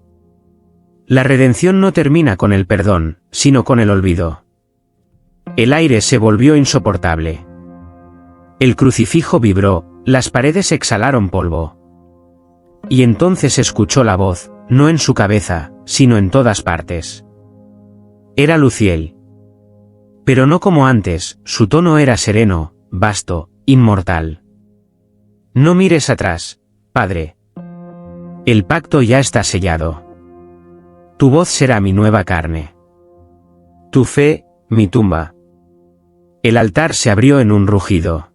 La redención no termina con el perdón, sino con el olvido. El aire se volvió insoportable. El crucifijo vibró, las paredes exhalaron polvo. Y entonces escuchó la voz, no en su cabeza, sino en todas partes. Era Luciel. Pero no como antes, su tono era sereno, vasto, inmortal. No mires atrás, padre. El pacto ya está sellado. Tu voz será mi nueva carne. Tu fe, mi tumba. El altar se abrió en un rugido.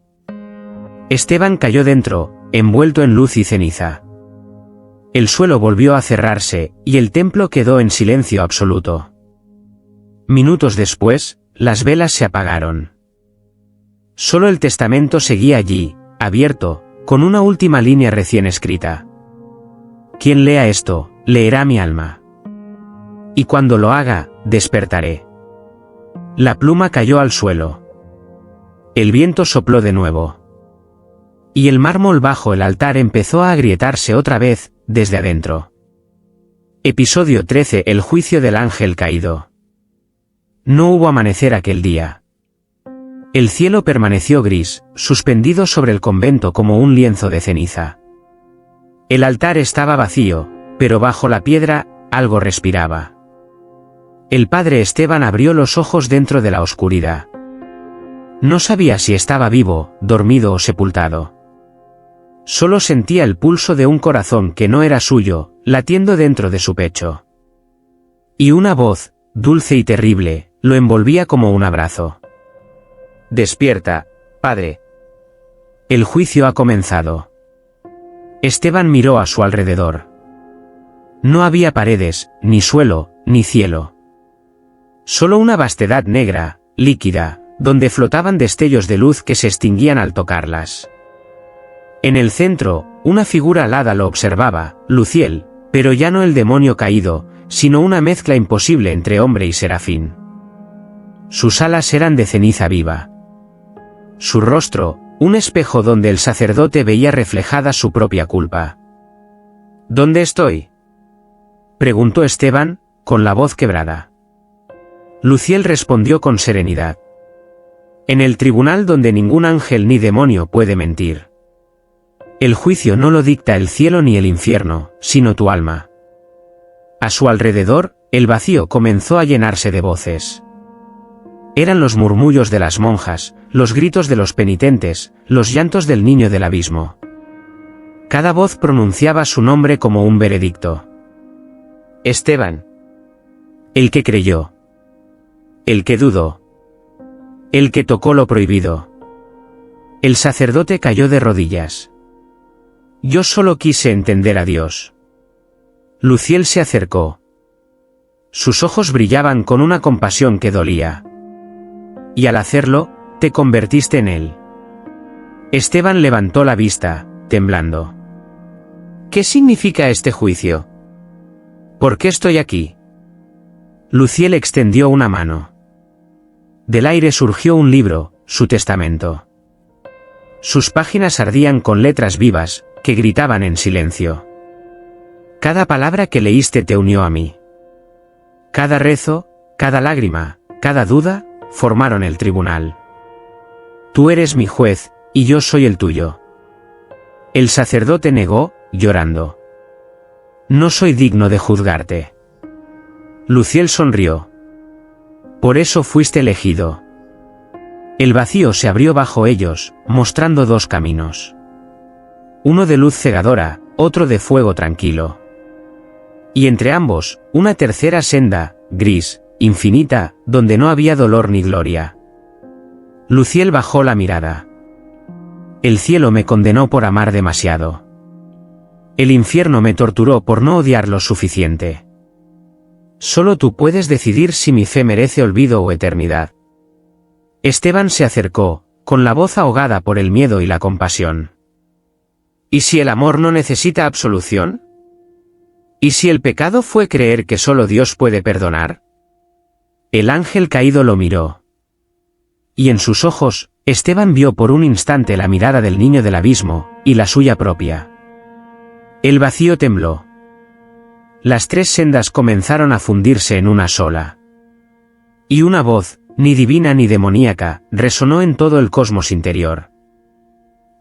Esteban cayó dentro, envuelto en luz y ceniza. El suelo volvió a cerrarse, y el templo quedó en silencio absoluto. Minutos después, las velas se apagaron. Solo el testamento seguía allí, abierto, con una última línea recién escrita. Quien lea esto, leerá mi alma. Y cuando lo haga, despertaré. La pluma cayó al suelo. El viento sopló de nuevo. Y el mármol bajo el altar empezó a agrietarse otra vez, desde adentro. Episodio 13. El juicio del ángel caído. No hubo amanecer aquel día. El cielo permaneció gris, suspendido sobre el convento como un lienzo de ceniza. El altar estaba vacío, pero bajo la piedra, algo respiraba. El padre Esteban abrió los ojos dentro de la oscuridad. No sabía si estaba vivo, dormido o sepultado. Solo sentía el pulso de un corazón que no era suyo, latiendo dentro de su pecho. Y una voz, dulce y terrible, lo envolvía como un abrazo. Despierta, padre. El juicio ha comenzado. Esteban miró a su alrededor. No había paredes, ni suelo, ni cielo. Solo una vastedad negra, líquida, donde flotaban destellos de luz que se extinguían al tocarlas. En el centro, una figura alada lo observaba, Luciel, pero ya no el demonio caído, sino una mezcla imposible entre hombre y serafín. Sus alas eran de ceniza viva. Su rostro, un espejo donde el sacerdote veía reflejada su propia culpa. ¿Dónde estoy?, preguntó Esteban, con la voz quebrada. Luciel respondió con serenidad. En el tribunal donde ningún ángel ni demonio puede mentir. El juicio no lo dicta el cielo ni el infierno, sino tu alma. A su alrededor, el vacío comenzó a llenarse de voces. Eran los murmullos de las monjas, los gritos de los penitentes, los llantos del niño del abismo. Cada voz pronunciaba su nombre como un veredicto. Esteban. El que creyó. El que dudó. El que tocó lo prohibido. El sacerdote cayó de rodillas. Yo solo quise entender a Dios. Luciel se acercó. Sus ojos brillaban con una compasión que dolía. Y al hacerlo, te convertiste en él. Esteban levantó la vista, temblando. ¿Qué significa este juicio? ¿Por qué estoy aquí? Luciel extendió una mano. Del aire surgió un libro, su testamento. Sus páginas ardían con letras vivas, que gritaban en silencio. Cada palabra que leíste te unió a mí. Cada rezo, cada lágrima, cada duda, formaron el tribunal. Tú eres mi juez, y yo soy el tuyo. El sacerdote negó, llorando. No soy digno de juzgarte. Luciel sonrió. Por eso fuiste elegido. El vacío se abrió bajo ellos, mostrando dos caminos. Uno de luz cegadora, otro de fuego tranquilo. Y entre ambos, una tercera senda, gris, infinita, donde no había dolor ni gloria. Luciel bajó la mirada. El cielo me condenó por amar demasiado. El infierno me torturó por no odiar lo suficiente. Solo tú puedes decidir si mi fe merece olvido o eternidad. Esteban se acercó, con la voz ahogada por el miedo y la compasión. ¿Y si el amor no necesita absolución? ¿Y si el pecado fue creer que solo Dios puede perdonar? El ángel caído lo miró. Y en sus ojos, Esteban vio por un instante la mirada del niño del abismo, y la suya propia. El vacío tembló. Las tres sendas comenzaron a fundirse en una sola. Y una voz, ni divina ni demoníaca, resonó en todo el cosmos interior.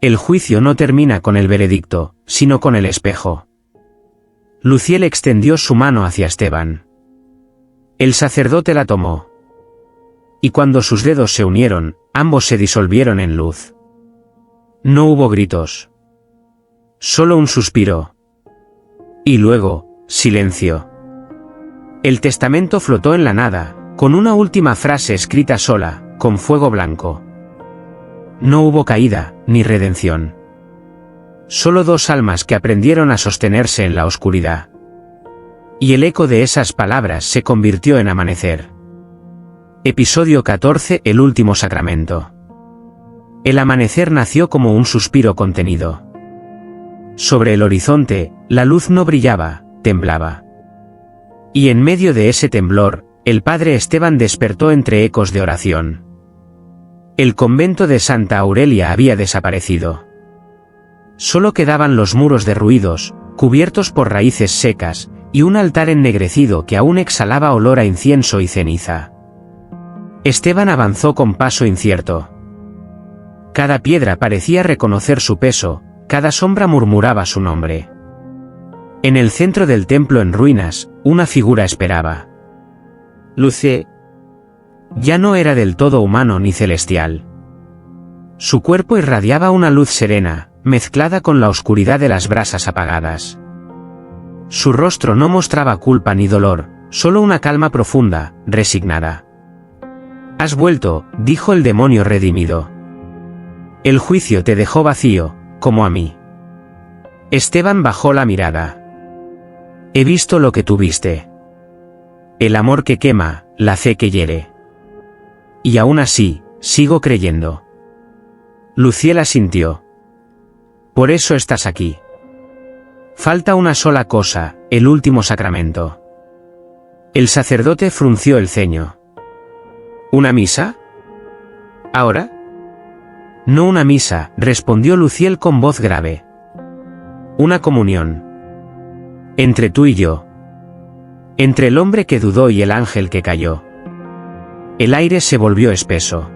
El juicio no termina con el veredicto, sino con el espejo. Luciel extendió su mano hacia Esteban. El sacerdote la tomó. Y cuando sus dedos se unieron, ambos se disolvieron en luz. No hubo gritos. Solo un suspiro. Y luego, silencio. El testamento flotó en la nada, con una última frase escrita sola, con fuego blanco. No hubo caída, ni redención. Solo dos almas que aprendieron a sostenerse en la oscuridad. Y el eco de esas palabras se convirtió en amanecer. Episodio 14: El último sacramento. El amanecer nació como un suspiro contenido. Sobre el horizonte, la luz no brillaba, temblaba. Y en medio de ese temblor, el padre Esteban despertó entre ecos de oración. El convento de Santa Aurelia había desaparecido. Solo quedaban los muros derruidos, cubiertos por raíces secas, y un altar ennegrecido que aún exhalaba olor a incienso y ceniza. Esteban avanzó con paso incierto. Cada piedra parecía reconocer su peso, cada sombra murmuraba su nombre. En el centro del templo en ruinas, una figura esperaba. Luciel. Ya no era del todo humano ni celestial. Su cuerpo irradiaba una luz serena, mezclada con la oscuridad de las brasas apagadas. Su rostro no mostraba culpa ni dolor, solo una calma profunda, resignada. «Has vuelto», dijo el demonio redimido. «El juicio te dejó vacío, como a mí». Esteban bajó la mirada. «He visto lo que tú viste. El amor que quema, la fe que hiere. Y aún así, sigo creyendo». Luciel asintió. «Por eso estás aquí. Falta una sola cosa, el último sacramento». El sacerdote frunció el ceño. «¿Una misa? ¿Ahora?» «No una misa», respondió Luciel con voz grave. «Una comunión. Entre tú y yo. Entre el hombre que dudó y el ángel que cayó». El aire se volvió espeso.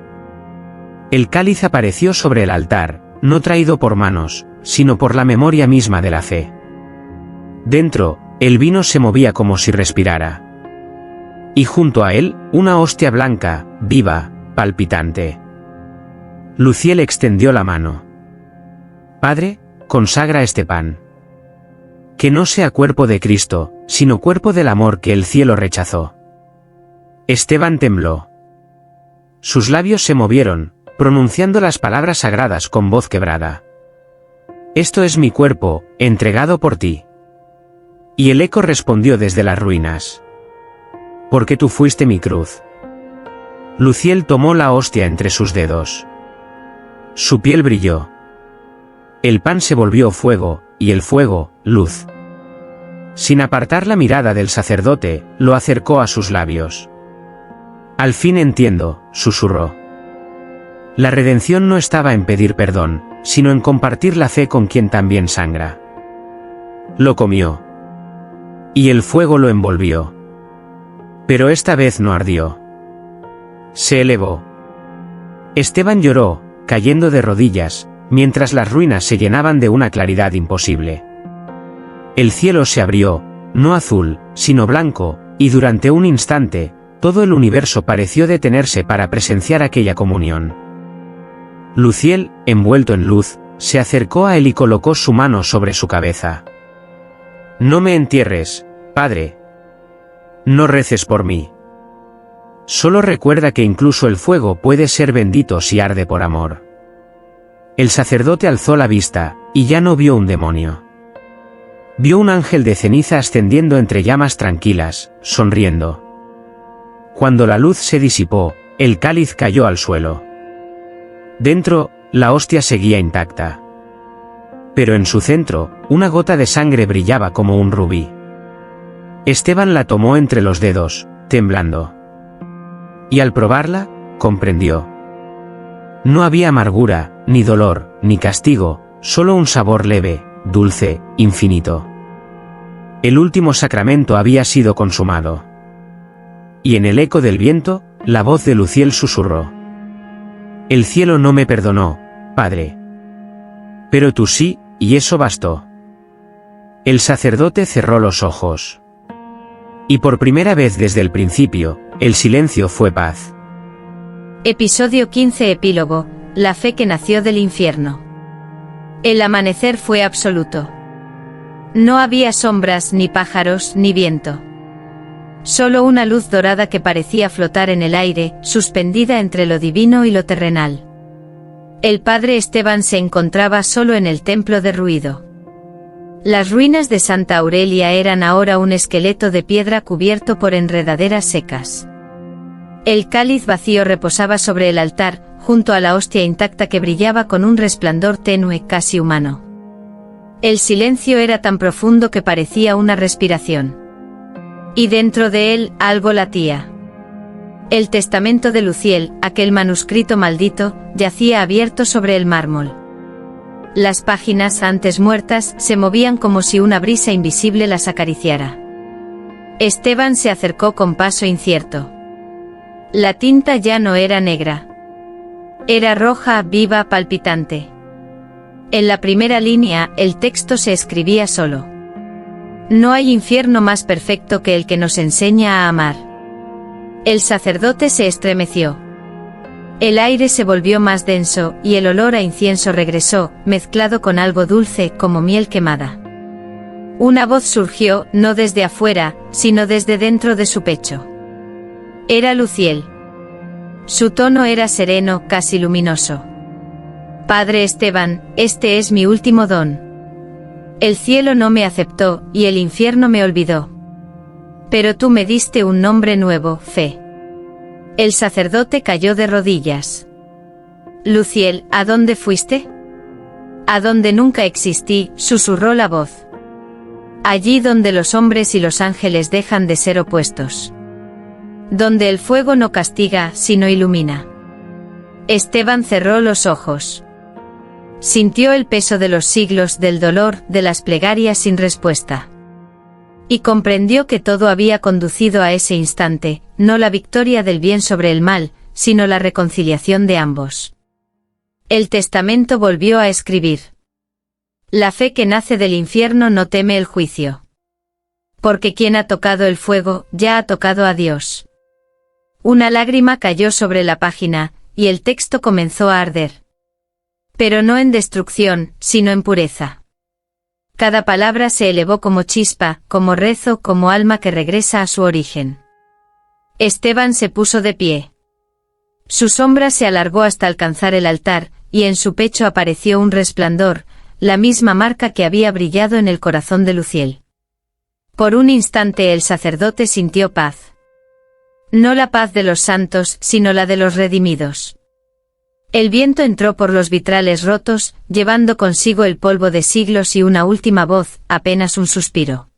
El cáliz apareció sobre el altar, no traído por manos, sino por la memoria misma de la fe. Dentro, el vino se movía como si respirara. Y junto a él, una hostia blanca, viva, palpitante. Luciel extendió la mano. Padre, consagra este pan. Que no sea cuerpo de Cristo, sino cuerpo del amor que el cielo rechazó. Esteban tembló. Sus labios se movieron, pronunciando las palabras sagradas con voz quebrada. Esto es mi cuerpo, entregado por ti. Y el eco respondió desde las ruinas. Porque tú fuiste mi cruz. Luciel tomó la hostia entre sus dedos. Su piel brilló. El pan se volvió fuego, y el fuego, luz. Sin apartar la mirada del sacerdote, lo acercó a sus labios. Al fin entiendo, susurró. La redención no estaba en pedir perdón, sino en compartir la fe con quien también sangra. Lo comió. Y el fuego lo envolvió. Pero esta vez no ardió. Se elevó. Esteban lloró, cayendo de rodillas, mientras las ruinas se llenaban de una claridad imposible. El cielo se abrió, no azul, sino blanco, y durante un instante, todo el universo pareció detenerse para presenciar aquella comunión. Luciel, envuelto en luz, se acercó a él y colocó su mano sobre su cabeza. No me entierres, padre. No reces por mí. Solo recuerda que incluso el fuego puede ser bendito si arde por amor. El sacerdote alzó la vista, y ya no vio un demonio. Vio un ángel de ceniza ascendiendo entre llamas tranquilas, sonriendo. Cuando la luz se disipó, el cáliz cayó al suelo. Dentro, la hostia seguía intacta. Pero en su centro, una gota de sangre brillaba como un rubí. Esteban la tomó entre los dedos, temblando. Y al probarla, comprendió. No había amargura, ni dolor, ni castigo, solo un sabor leve, dulce, infinito. El último sacramento había sido consumado. Y en el eco del viento, la voz de Luciel susurró. El cielo no me perdonó, padre. Pero tú sí, y eso bastó. El sacerdote cerró los ojos. Y por primera vez desde el principio, el silencio fue paz. Episodio 15 Epílogo, la fe que nació del infierno. El amanecer fue absoluto. No había sombras, ni pájaros, ni viento. Solo una luz dorada que parecía flotar en el aire, suspendida entre lo divino y lo terrenal. El padre Esteban se encontraba solo en el templo derruido. Las ruinas de Santa Aurelia eran ahora un esqueleto de piedra cubierto por enredaderas secas. El cáliz vacío reposaba sobre el altar, junto a la hostia intacta que brillaba con un resplandor tenue casi humano. El silencio era tan profundo que parecía una respiración. Y dentro de él, algo latía. El testamento de Luciel, aquel manuscrito maldito, yacía abierto sobre el mármol. Las páginas, antes muertas, se movían como si una brisa invisible las acariciara. Esteban se acercó con paso incierto. La tinta ya no era negra. Era roja, viva, palpitante. En la primera línea, el texto se escribía solo. No hay infierno más perfecto que el que nos enseña a amar. El sacerdote se estremeció. El aire se volvió más denso, y el olor a incienso regresó, mezclado con algo dulce como miel quemada. Una voz surgió, no desde afuera, sino desde dentro de su pecho. Era Luciel. Su tono era sereno, casi luminoso. Padre Esteban, este es mi último don. El cielo no me aceptó, y el infierno me olvidó. Pero tú me diste un nombre nuevo, fe. El sacerdote cayó de rodillas. Luciel, ¿a dónde fuiste? A donde nunca existí, susurró la voz. Allí donde los hombres y los ángeles dejan de ser opuestos. Donde el fuego no castiga, sino ilumina. Esteban cerró los ojos. Sintió el peso de los siglos, del dolor, de las plegarias sin respuesta. Y comprendió que todo había conducido a ese instante, no la victoria del bien sobre el mal, sino la reconciliación de ambos. El testamento volvió a escribir. La fe que nace del infierno no teme el juicio. Porque quien ha tocado el fuego, ya ha tocado a Dios. Una lágrima cayó sobre la página, y el texto comenzó a arder. Pero no en destrucción, sino en pureza. Cada palabra se elevó como chispa, como rezo, como alma que regresa a su origen. Esteban se puso de pie. Su sombra se alargó hasta alcanzar el altar, y en su pecho apareció un resplandor, la misma marca que había brillado en el corazón de Luciel. Por un instante el sacerdote sintió paz. No la paz de los santos, sino la de los redimidos. El viento entró por los vitrales rotos, llevando consigo el polvo de siglos y una última voz, apenas un suspiro.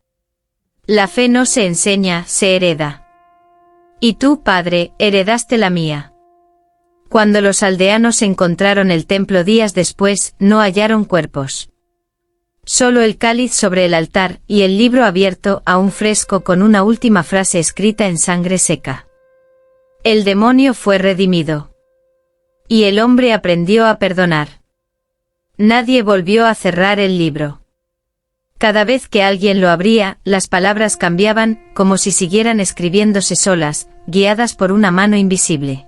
La fe no se enseña, se hereda. Y tú, Padre, heredaste la mía. Cuando los aldeanos encontraron el templo días después, no hallaron cuerpos. Solo el cáliz sobre el altar, y el libro abierto, aún fresco con una última frase escrita en sangre seca. El demonio fue redimido. Y el hombre aprendió a perdonar. Nadie volvió a cerrar el libro. Cada vez que alguien lo abría, las palabras cambiaban, como si siguieran escribiéndose solas, guiadas por una mano invisible.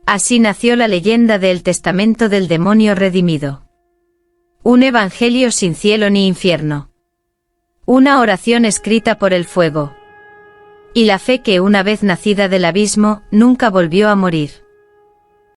Así nació la leyenda del testamento del demonio redimido. Un evangelio sin cielo ni infierno. Una oración escrita por el fuego. Y la fe que una vez nacida del abismo, nunca volvió a morir.